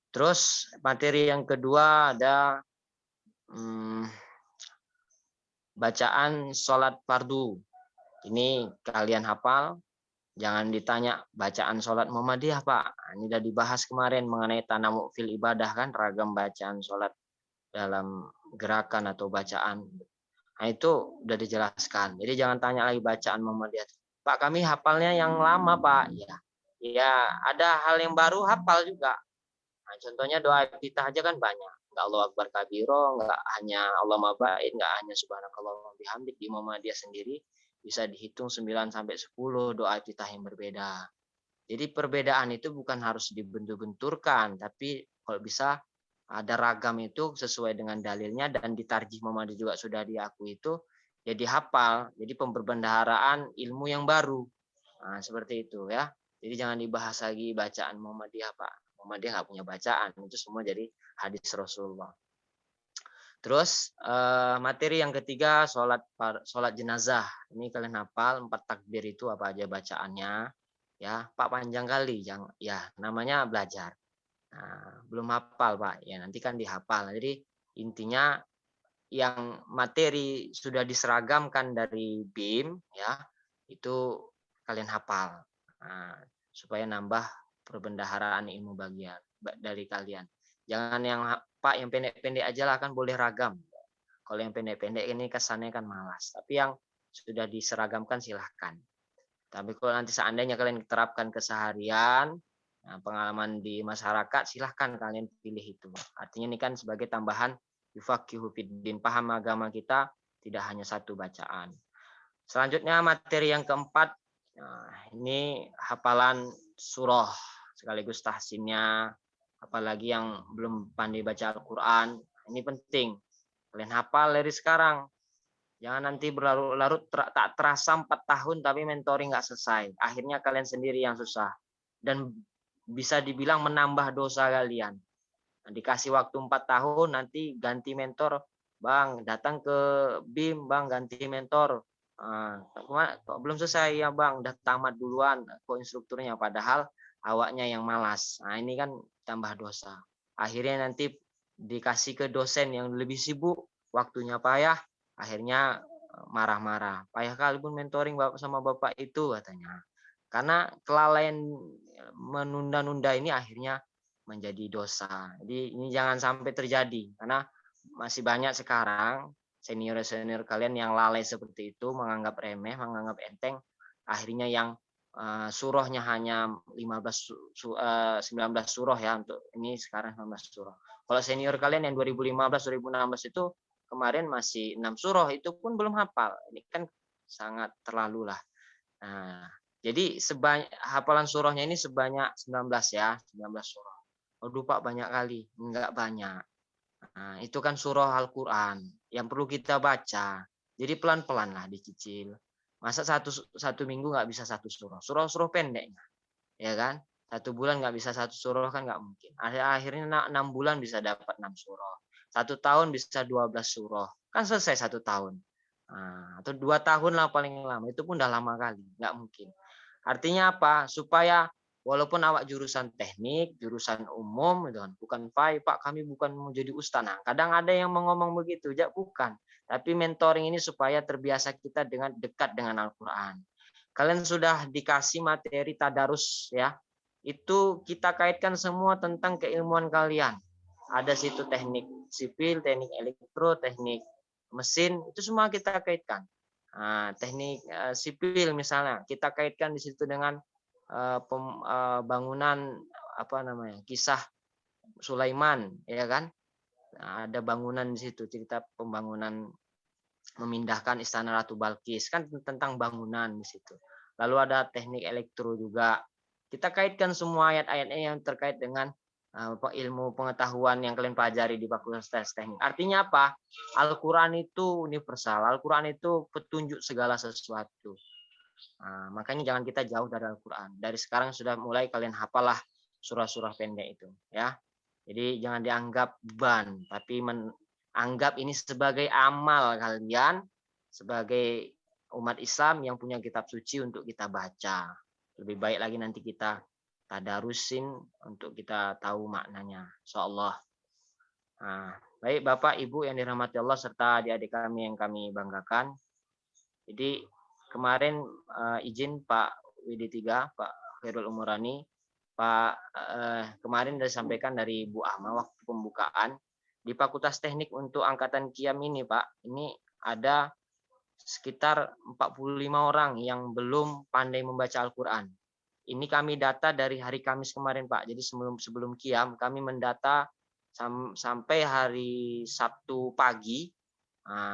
Terus materi yang kedua ada bacaan sholat fardu. Ini kalian hafal, jangan ditanya bacaan sholat Muhammadiyah Pak. Ini sudah dibahas kemarin mengenai tanamuk fil ibadah kan, ragam bacaan sholat dalam gerakan atau bacaan. Nah itu udah dijelaskan. Jadi jangan tanya lagi bacaan Muhammadiyah. Pak kami hafalnya yang lama Pak. Ya ada hal yang baru hafal juga. Nah, contohnya doa iftitah aja kan banyak. Enggak Allah Akbar kabiro, enggak hanya Allah mabaid, enggak hanya subhanakallah wa bihamdik. Di Muhammadiyah sendiri bisa dihitung 9 sampai 10 doa iftitah yang berbeda. Jadi perbedaan itu bukan harus dibentur-benturkan, tapi kalau bisa ada ragam itu sesuai dengan dalilnya dan ditarjih Muhammadiyah juga sudah diakui itu jadi hafal. Jadi pemberbendaharaan ilmu yang baru. Nah, seperti itu ya. Jadi jangan dibahas lagi bacaan Muhammadiyah Pak. Muhammadiyah nggak punya bacaan, itu semua jadi hadis Rasulullah. Terus materi yang ketiga sholat jenazah. Ini kalian hafal 4 takbir itu apa aja bacaannya ya. Pak panjang kali, ya namanya belajar. Nah, belum hafal Pak, ya nanti kan dihafal. Jadi intinya yang materi sudah diseragamkan dari BIM ya itu kalian hafal. Nah, supaya nambah perbendaharaan ilmu bagian dari kalian. Jangan yang Pak yang pendek-pendek aja lah, kan boleh ragam. Kalau yang pendek-pendek ini kesannya kan malas. Tapi yang sudah diseragamkan silahkan. Tapi kalau nanti seandainya kalian terapkan keseharian, pengalaman di masyarakat, silahkan kalian pilih itu. Artinya ini kan sebagai tambahan yufaqihu fiddin, paham agama kita, tidak hanya satu bacaan. Selanjutnya materi yang keempat, ini hafalan surah sekaligus tahsinnya, apalagi yang belum pandai baca Al-Quran, ini penting. Kalian hafal dari sekarang. Jangan nanti berlarut-larut tak terasa 4 tahun tapi mentoring nggak selesai. Akhirnya kalian sendiri yang susah. Dan bisa dibilang menambah dosa kalian. Nah, dikasih waktu 4 tahun, nanti ganti mentor. Bang, datang ke BIM, Bang, ganti mentor. Kok belum selesai ya Bang, udah tamat duluan kok instrukturnya, padahal awaknya yang malas. Nah ini kan tambah dosa. Akhirnya nanti dikasih ke dosen yang lebih sibuk, waktunya payah, akhirnya marah-marah. Payah kali pun mentoring bapak sama bapak itu katanya. Karena kelalaian menunda-nunda ini akhirnya menjadi dosa. Jadi ini jangan sampai terjadi, karena masih banyak sekarang senior-senior kalian yang lalai seperti itu, menganggap remeh, menganggap enteng, akhirnya yang surahnya hanya 19 surah ya, untuk ini sekarang 19 surah. Kalau senior kalian yang 2015-2016 itu kemarin masih 6 surah, itu pun belum hafal. Ini kan sangat terlalu lah. Nah, jadi hafalan surahnya ini sebanyak 19 ya, 19 surah. Aduh Pak banyak kali, enggak banyak. Nah, itu kan surah Al-Quran yang perlu kita baca. Jadi pelan-pelan lah dicicil. Masa satu minggu nggak bisa 1 surah. Surah-surah pendeknya. Ya kan? 1 bulan nggak bisa 1 surah kan nggak mungkin. Akhirnya 6 bulan bisa dapat 6 surah. 1 tahun bisa 12 surah. Kan selesai 1 tahun. Nah, atau 2 tahun lah paling lama. Itu pun udah lama kali. Nggak mungkin. Artinya apa? Supaya walaupun awak jurusan teknik, jurusan umum, bukan Pak kami bukan mau jadi ustaz. Nah, kadang ada yang ngomong begitu, bukan. Tapi mentoring ini supaya terbiasa kita dengan dekat dengan Al-Quran. Kalian sudah dikasih materi tadarus ya, itu kita kaitkan semua tentang keilmuan kalian. Ada situ teknik sipil, teknik elektro, teknik mesin, itu semua kita kaitkan. Teknik sipil misalnya, kita kaitkan di situ dengan bangunan kisah Sulaiman, ya kan? Ada bangunan di situ, cerita pembangunan memindahkan istana Ratu Balkis, kan tentang bangunan di situ. Lalu ada teknik elektro juga. Kita kaitkan semua ayat-ayatnya yang terkait dengan ilmu pengetahuan yang kalian pelajari di Fakultas Teknik. Artinya apa? Al-Quran itu universal. Al-Quran itu petunjuk segala sesuatu. Makanya jangan kita jauh dari Al-Quran. Dari sekarang sudah mulai kalian hafalah surah-surah pendek itu, ya. Jadi jangan dianggap beban, tapi anggap ini sebagai amal kalian sebagai umat Islam yang punya kitab suci untuk kita baca. Lebih baik lagi nanti kita tadarusin untuk kita tahu maknanya, insyaallah. Baik Bapak Ibu yang dirahmati Allah serta adik-adik kami yang kami banggakan. Jadi kemarin izin Pak WD3, Pak Khairul Umurani, Pak kemarin sudah disampaikan dari Bu Ahma waktu pembukaan di Fakultas Teknik untuk angkatan Qiyam ini, Pak. Ini ada sekitar 45 orang yang belum pandai membaca Al-Qur'an. Ini kami data dari hari Kamis kemarin, Pak. Jadi sebelum Qiyam kami mendata sampai hari Sabtu pagi.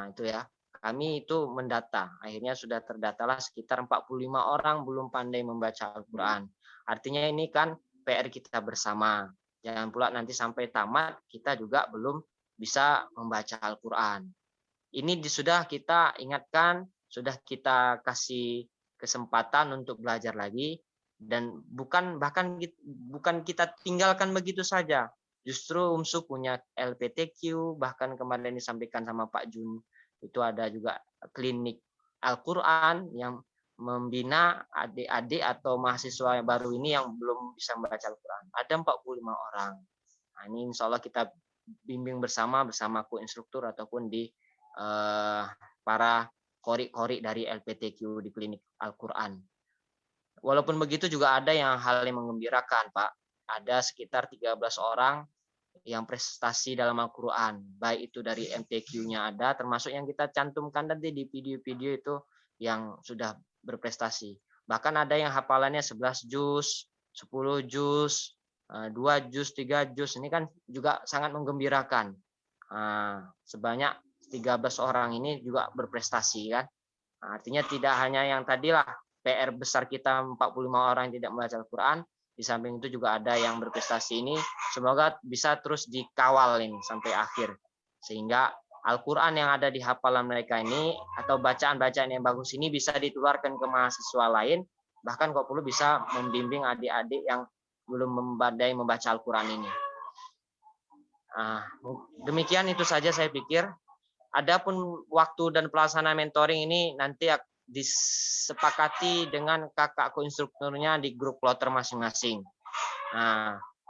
Itu ya. Kami itu mendata. Akhirnya sudah terdatalah sekitar 45 orang belum pandai membaca Al-Qur'an. Artinya ini kan PR kita bersama. Jangan pula nanti sampai tamat kita juga belum bisa membaca Al-Qur'an. Ini sudah kita ingatkan, sudah kita kasih kesempatan untuk belajar lagi, dan bukan kita tinggalkan begitu saja. Justru UMSU punya LPTQ, bahkan kemarin disampaikan sama Pak Jun, itu ada juga klinik Al-Qur'an yang membina adik-adik atau mahasiswa yang baru ini yang belum bisa membaca Al-Qur'an. Ada 45 orang. Ini insya Allah kita bimbing bersama co-instruktur ataupun di para kori-kori dari LPTQ di klinik Al-Qur'an. Walaupun begitu juga ada hal yang menggembirakan, Pak. Ada sekitar 13 orang yang prestasi dalam Al-Qur'an. Baik itu dari MTQ-nya ada, termasuk yang kita cantumkan tadi di video-video itu yang sudah berprestasi. Bahkan ada yang hafalannya 11 juz, 10 juz, 2 juz, 3 juz. Ini kan juga sangat menggembirakan. Sebanyak 13 orang ini juga berprestasi kan. Artinya tidak hanya yang tadilah PR besar kita 45 orang yang tidak membaca Al-Qur'an, di samping itu juga ada yang berprestasi ini. Semoga bisa terus dikawal ini sampai akhir. Sehingga Al-Quran yang ada di hafalan mereka ini atau bacaan-bacaan yang bagus ini bisa ditularkan ke mahasiswa lain, bahkan kalau perlu bisa membimbing adik-adik yang belum membadai membaca Al-Quran ini. Demikian itu saja saya pikir. Adapun waktu dan pelaksanaan mentoring ini nanti disepakati dengan kakak ko-instrukturnya di grup kloter masing-masing.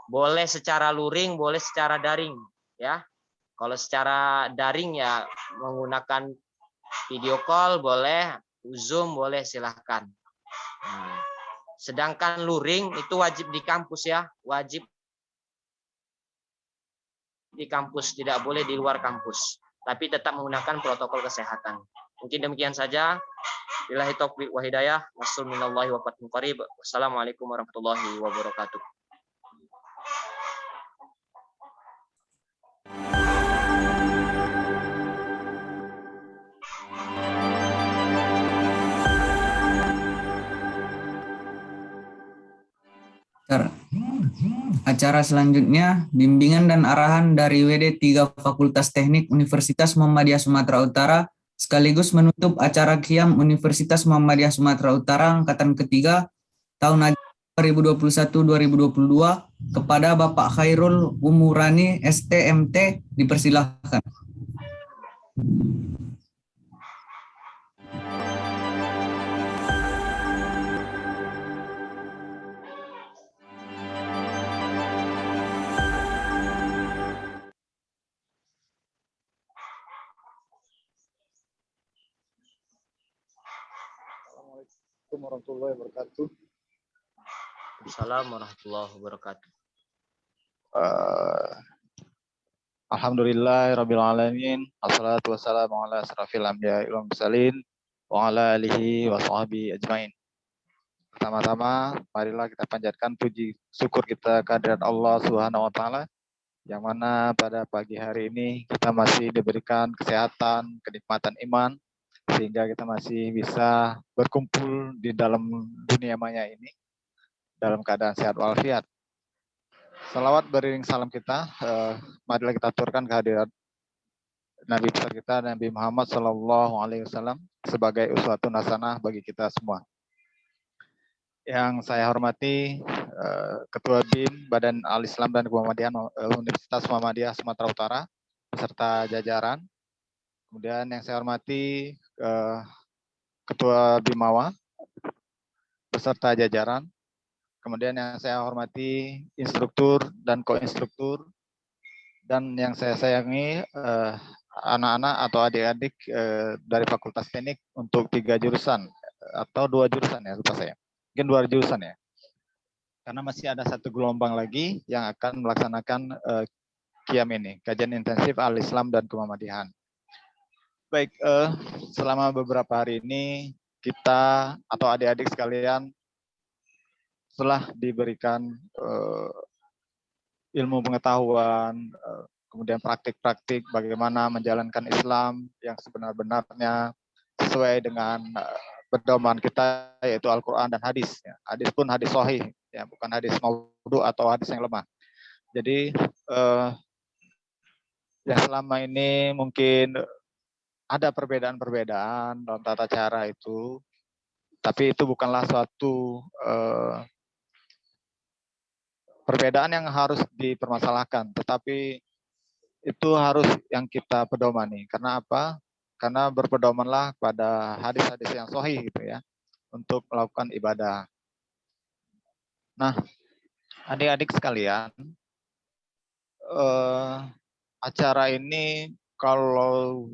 Boleh secara luring, boleh secara daring, ya. Kalau secara daring ya menggunakan video call boleh, Zoom boleh, silahkan. Sedangkan luring itu wajib di kampus ya, wajib di kampus, tidak boleh di luar kampus. Tapi tetap menggunakan protokol kesehatan. Mungkin demikian saja. Billahi taufiq wa hidayah. Wassalamualaikum warahmatullahi wabarakatuh. Wassalamualaikum warahmatullahi wabarakatuh. Acara selanjutnya, bimbingan dan arahan dari WD 3 Fakultas Teknik Universitas Muhammadiyah Sumatera Utara, sekaligus menutup acara Qiyam Universitas Muhammadiyah Sumatera Utara Angkatan ketiga tahun 2021-2022 kepada Bapak Khairul Umurani STMT, dipersilahkan. Assalamualaikum warahmatullahi wabarakatuh. Assalamualaikum warahmatullahi wabarakatuh. Alhamdulillahirabbil alamin. Wassalatu wassalamu ala asrafil anbiya'i wal mursalin wa ala alihi wa sahbihi ajmain. Pertama-tama, marilah kita panjatkan puji syukur kita kehadirat Allah Subhanahu wa taala yang mana pada pagi hari ini kita masih diberikan kesehatan, kenikmatan iman sehingga kita masih bisa berkumpul di dalam dunia maya ini dalam keadaan sehat walafiat. Salawat beriring salam kita, marilah kita aturkan kehadirat Nabi besar kita Nabi Muhammad SAW sebagai uswatun hasanah bagi kita semua. Yang saya hormati Ketua BIM Badan Al-Islam dan Muhammadiyah Universitas Muhammadiyah Sumatera Utara beserta jajaran. Kemudian yang saya hormati Ketua BIMAWA beserta jajaran. Kemudian yang saya hormati instruktur dan koinstruktur, dan yang saya sayangi anak-anak atau adik-adik dari Fakultas Teknik untuk 3 jurusan atau 2 jurusan ya, lupa saya. Mungkin 2 jurusan ya. Karena masih ada 1 gelombang lagi yang akan melaksanakan QIAM ini, Kajian Intensif Al-Islam dan Kemuhammadiyahan. Baik, selama beberapa hari ini kita atau adik-adik sekalian setelah diberikan ilmu pengetahuan, kemudian praktik-praktik bagaimana menjalankan Islam yang sebenar-benarnya sesuai dengan pedoman kita, yaitu Al-Quran dan hadis. Hadis pun hadis sahih, ya, bukan hadis maudhu atau hadis yang lemah. Jadi yang selama ini mungkin ada perbedaan-perbedaan dalam tata cara itu, tapi itu bukanlah suatu perbedaan yang harus dipermasalahkan, tetapi itu harus yang kita pedomani. Karena apa? Karena berpedomanlah pada hadis-hadis yang sahih gitu ya, untuk melakukan ibadah. Nah, adik-adik sekalian, acara ini kalau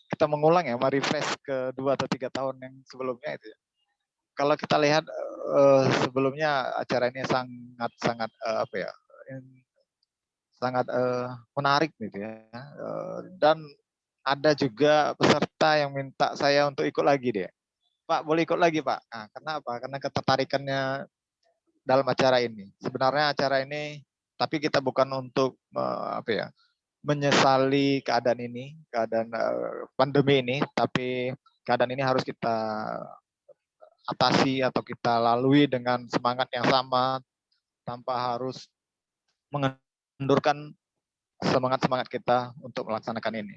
kita mengulang ya, merefresh ke 2 atau 3 tahun yang sebelumnya itu ya. Kalau kita lihat sebelumnya acara ini sangat menarik gitu ya. Dan ada juga peserta yang minta saya untuk ikut lagi deh. Pak, boleh ikut lagi Pak. Nah, kenapa? Karena ketertarikannya dalam acara ini. Sebenarnya acara ini, tapi kita bukan untuk menyesali keadaan ini, keadaan pandemi ini, tapi keadaan ini harus kita atasi atau kita lalui dengan semangat yang sama tanpa harus mengendurkan semangat kita untuk melaksanakan ini.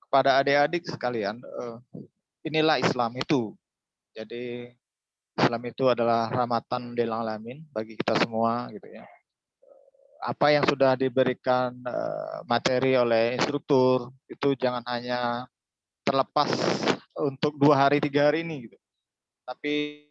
Kepada adik-adik sekalian, inilah Islam itu. Jadi Islam itu adalah rahmatan lil alamin bagi kita semua gitu ya. Apa yang sudah diberikan materi oleh instruktur itu jangan hanya terlepas untuk 2 hari 3 hari ini gitu. Tapi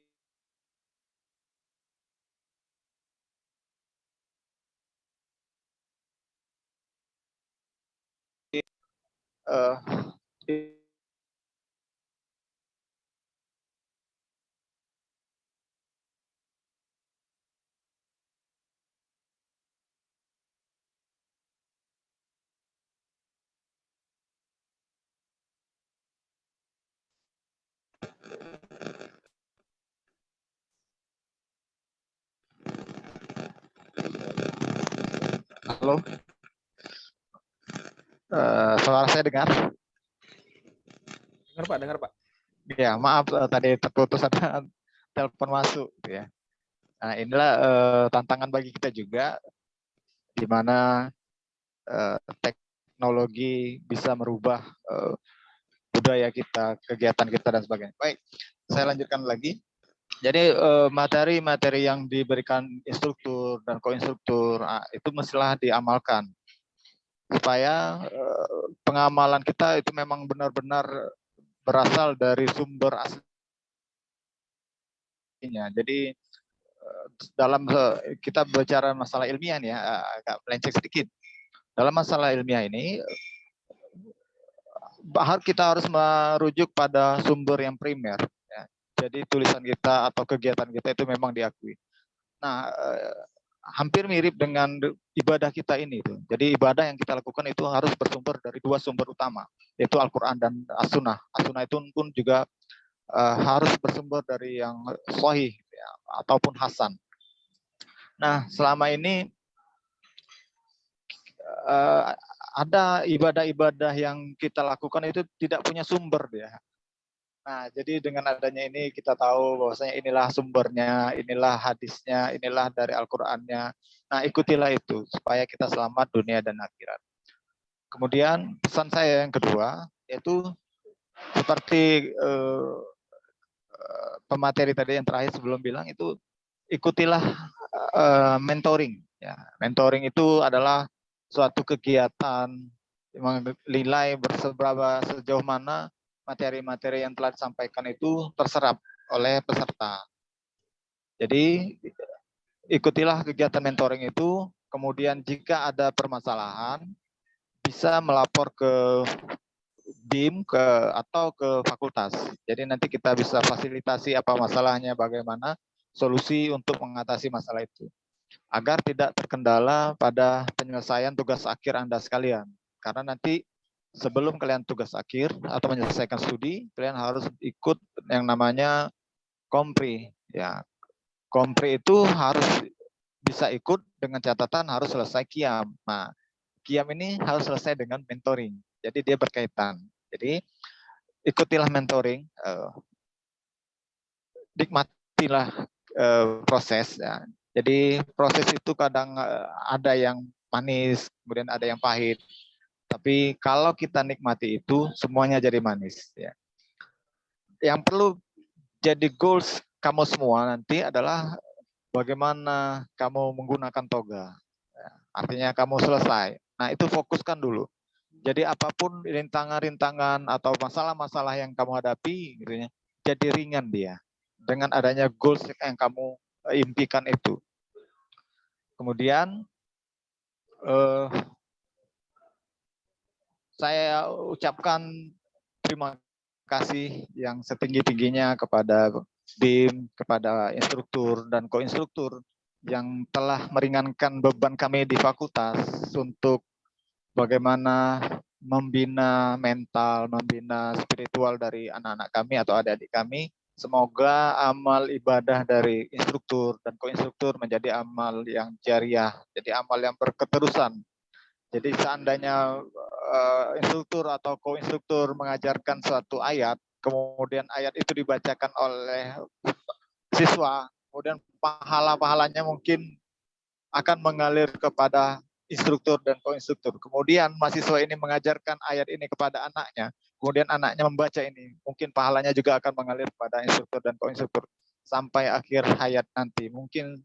halo, suara saya dengar? Dengar Pak. Ya, maaf tadi terputus ada telepon masuk gitu ya. Nah, inilah tantangan bagi kita juga, di mana teknologi bisa merubah budaya kita, kegiatan kita dan sebagainya. Baik, saya lanjutkan lagi. Jadi materi-materi yang diberikan instruktur dan koinstruktur itu mestilah diamalkan supaya pengamalan kita itu memang benar-benar berasal dari sumber aslinya. Jadi dalam kita bicara masalah ilmiah nih ya, agak melenceng sedikit. Dalam masalah ilmiah ini kita harus merujuk pada sumber yang primer. Ya. Jadi tulisan kita atau kegiatan kita itu memang diakui. Nah, hampir mirip dengan ibadah kita ini. Jadi ibadah yang kita lakukan itu harus bersumber dari dua sumber utama, yaitu Al-Quran dan As-Sunnah. As-Sunnah itu pun juga harus bersumber dari yang sahih ya, ataupun hasan. Nah, selama ini ada ibadah-ibadah yang kita lakukan itu tidak punya sumber ya. Nah, jadi dengan adanya ini kita tahu bahwasanya inilah sumbernya, inilah hadisnya, inilah dari Al-Qur'annya. Nah, ikutilah itu supaya kita selamat dunia dan akhirat. Kemudian pesan saya yang kedua yaitu seperti pemateri tadi yang terakhir sebelum bilang itu ikutilah mentoring ya. Mentoring itu adalah suatu kegiatan yang menilai sejauh mana materi-materi yang telah disampaikan itu terserap oleh peserta. Jadi ikutilah kegiatan mentoring itu, kemudian jika ada permasalahan bisa melapor ke BIM atau ke fakultas. Jadi nanti kita bisa fasilitasi apa masalahnya, bagaimana solusi untuk mengatasi masalah itu. Agar tidak terkendala pada penyelesaian tugas akhir Anda sekalian. Karena nanti sebelum kalian tugas akhir atau menyelesaikan studi, kalian harus ikut yang namanya kompri. Ya, kompri itu harus bisa ikut dengan catatan harus selesai QIAM. Nah, QIAM ini harus selesai dengan mentoring. Jadi dia berkaitan. Jadi ikutilah mentoring, nikmatilah proses. Ya. Jadi proses itu kadang ada yang manis, kemudian ada yang pahit. Tapi kalau kita nikmati itu, semuanya jadi manis. Ya. Yang perlu jadi goals kamu semua nanti adalah bagaimana kamu menggunakan toga. Ya. Artinya kamu selesai. Nah itu fokuskan dulu. Jadi apapun rintangan-rintangan atau masalah-masalah yang kamu hadapi, gitu ya, jadi ringan dia. Dengan adanya goals yang kamu impikan itu. Kemudian, saya ucapkan terima kasih yang setinggi-tingginya kepada BIM, kepada instruktur dan ko-instruktur yang telah meringankan beban kami di fakultas untuk bagaimana membina mental, membina spiritual dari anak-anak kami atau adik-adik kami. Semoga amal ibadah dari instruktur dan ko-instruktur menjadi amal yang jariah, jadi amal yang berketerusan. Jadi seandainya instruktur atau ko-instruktur mengajarkan suatu ayat, kemudian ayat itu dibacakan oleh siswa, kemudian pahala-pahalanya mungkin akan mengalir kepada instruktur dan ko-instruktur. Kemudian mahasiswa ini mengajarkan ayat ini kepada anaknya, kemudian anaknya membaca ini, mungkin pahalanya juga akan mengalir kepada instruktur dan ko-instruktur sampai akhir hayat nanti. Mungkin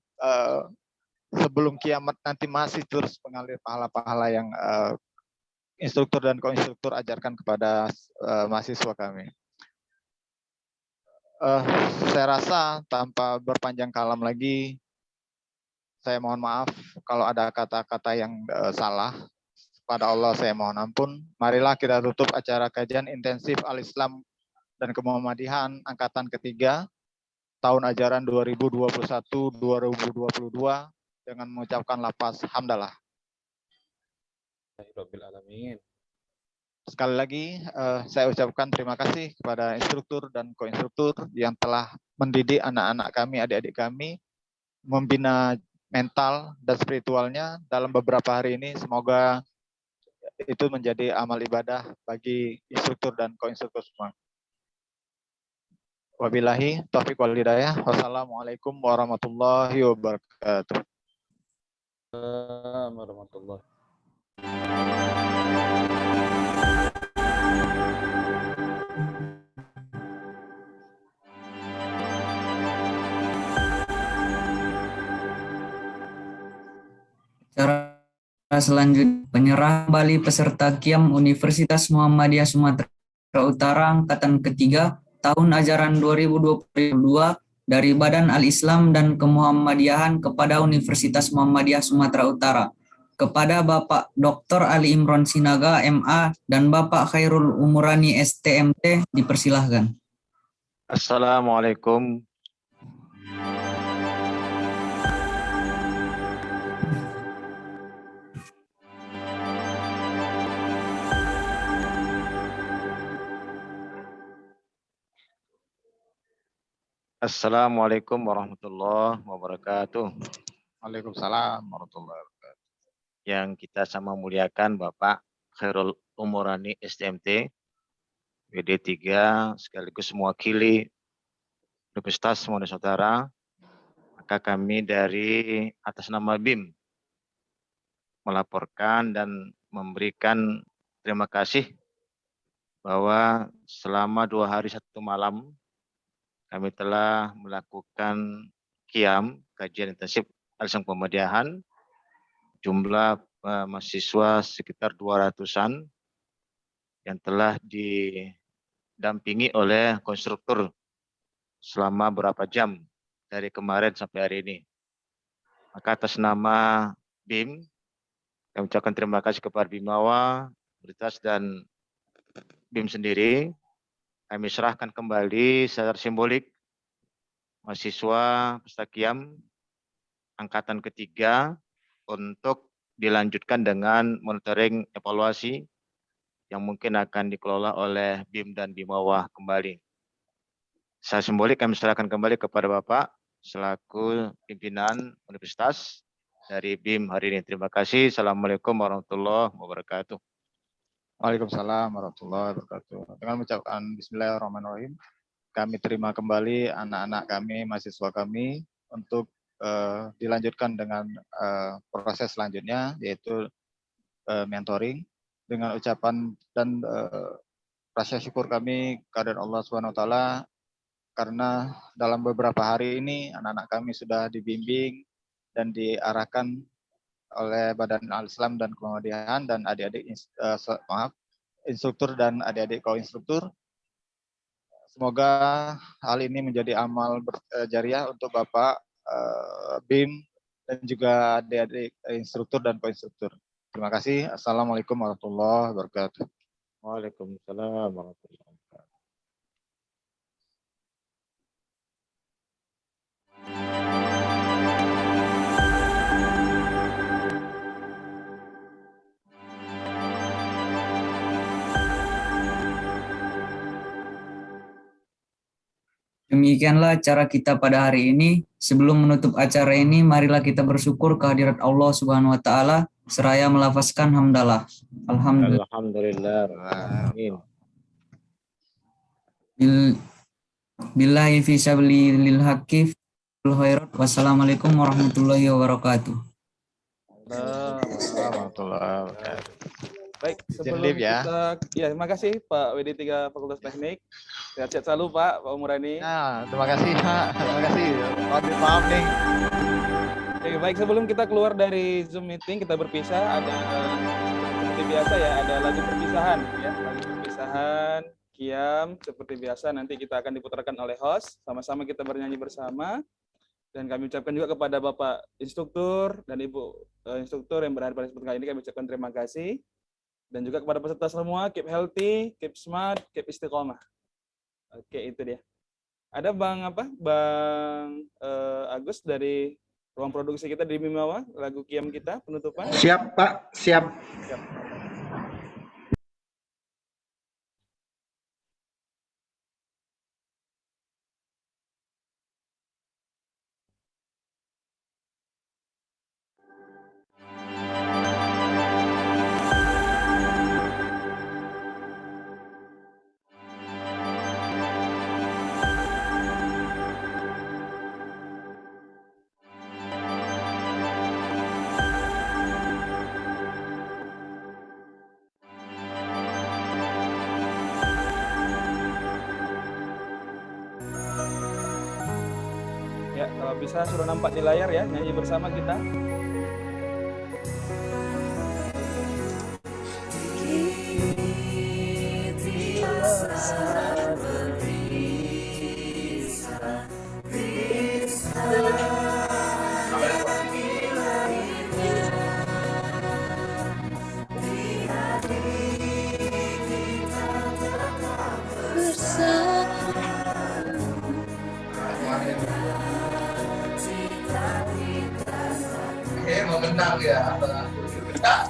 sebelum kiamat nanti masih terus mengalir pahala-pahala yang instruktur dan ko-instruktur ajarkan kepada mahasiswa kami. Saya rasa tanpa berpanjang kalam lagi, saya mohon maaf kalau ada kata-kata yang salah. Pada Allah saya mohon ampun. Marilah kita tutup acara kajian intensif Al-Islam dan Kemuhammadihan angkatan ketiga tahun ajaran 2021-2022 dengan mengucapkan lafaz hamdalah. Sekali lagi saya ucapkan terima kasih kepada instruktur dan ko-instruktur yang telah mendidik anak-anak kami, adik-adik kami, membina mental dan spiritualnya dalam beberapa hari ini. Semoga itu menjadi amal ibadah bagi instruktur dan ko-instruktur semua. Wabillahi taufiq wal hidayah. Wassalamualaikum warahmatullahi wabarakatuh. Warahmatullahi. Cara selanjutnya, penyerahan kembali peserta QIAM Universitas Muhammadiyah Sumatera Utara angkatan ketiga tahun ajaran 2022 dari Badan Al-Islam dan Kemuhammadiyahan kepada Universitas Muhammadiyah Sumatera Utara. Kepada Bapak Dr. Ali Imron Sinaga, MA, dan Bapak Khairul Umurani, STMT, dipersilahkan. Assalamualaikum. Assalamualaikum warahmatullahi wabarakatuh. Waalaikumsalam warahmatullahi wabarakatuh. Yang kita sama muliakan Bapak Khairul Umurani STMT, WD3, sekaligus mewakili Universitas Muhammadiyah Saudara, maka kami dari atas nama BIM melaporkan dan memberikan terima kasih bahwa selama 2 hari 1 malam kami telah melakukan QIAM, kajian intensif Alislam Pemediahan, jumlah mahasiswa sekitar 200-an yang telah didampingi oleh konstruktur selama berapa jam dari kemarin sampai hari ini. Maka atas nama BIM, kami ucapkan terima kasih kepada BIMAWA, Universitas dan BIM sendiri. Kami serahkan kembali secara simbolik mahasiswa peserta QIAM angkatan ketiga untuk dilanjutkan dengan monitoring evaluasi yang mungkin akan dikelola oleh BIM dan BIMAWA kembali. Secara simbolik kami serahkan kembali kepada Bapak selaku pimpinan universitas dari BIM hari ini. Terima kasih. Assalamualaikum warahmatullahi wabarakatuh. Waalaikumsalam warahmatullahi wabarakatuh. Dengan mengucapkan Bismillahirrahmanirrahim, kami terima kembali anak-anak kami, mahasiswa kami untuk dilanjutkan dengan proses selanjutnya, yaitu mentoring dengan ucapan dan rasa syukur kami kehadirat Allah SWT karena dalam beberapa hari ini anak-anak kami sudah dibimbing dan diarahkan oleh Badan Al-Islam dan Kemuhamadian dan adik-adik instruktur dan adik-adik ko-instruktur. Semoga hal ini menjadi amal jariah untuk Bapak BIM dan juga adik-adik instruktur dan ko-instruktur. Terima kasih. Assalamualaikum warahmatullahi wabarakatuh. Waalaikumsalam warahmatullahi wabarakatuh. Demikianlah acara kita pada hari ini. Sebelum menutup acara ini, marilah kita bersyukur kehadirat Allah Subhanahu wa taala seraya melafazkan hamdalah. Alhamdulillah. Alhamdulillah. Amin. Billahi fi sabilil haqqi fil khairat. Wassalamualaikum warahmatullahi wabarakatuh. Warahmatullahi wabarakatuh. Baik, sebelum Live ya. Terima kasih Pak WD3 Fakultas Teknik. Sehat-sehat selalu Pak Umurani. Nah, terima kasih Pak. Terima kasih. Maaf nih. Oke, baik, sebelum kita keluar dari Zoom meeting, kita berpisah. Ada seperti biasa ya, ada lagu perpisahan ya, lagu perpisahan QIAM seperti biasa nanti kita akan diputarkan oleh host. Sama-sama kita bernyanyi bersama. Dan kami ucapkan juga kepada Bapak instruktur dan Ibu instruktur yang berada pada kesempatan kali ini, kami ucapkan terima kasih. Dan juga kepada peserta semua, keep healthy, keep smart, keep istiqomah. Oke, itu dia. Ada Bang Agus dari ruang produksi kita di BIMAWA, lagu QIAM kita penutupan. Siap Pak, siap. Siap. Ya, kalau bisa sudah nampak di layar ya, nyanyi bersama kita. Mau menang ya. Kita telah nikah.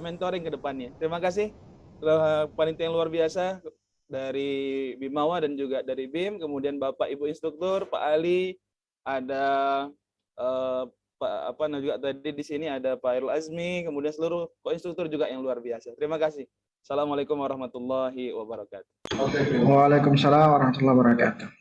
mentoring ke depannya. Terima kasih panitia yang luar biasa dari Bimawa dan juga dari BIM, kemudian Bapak Ibu instruktur, Pak Ali, ada Pak juga tadi di sini ada Pak Irul Azmi, kemudian seluruh instruktur juga yang luar biasa. Terima kasih. Assalamualaikum warahmatullahi wabarakatuh. Waalaikumsalam warahmatullahi wabarakatuh.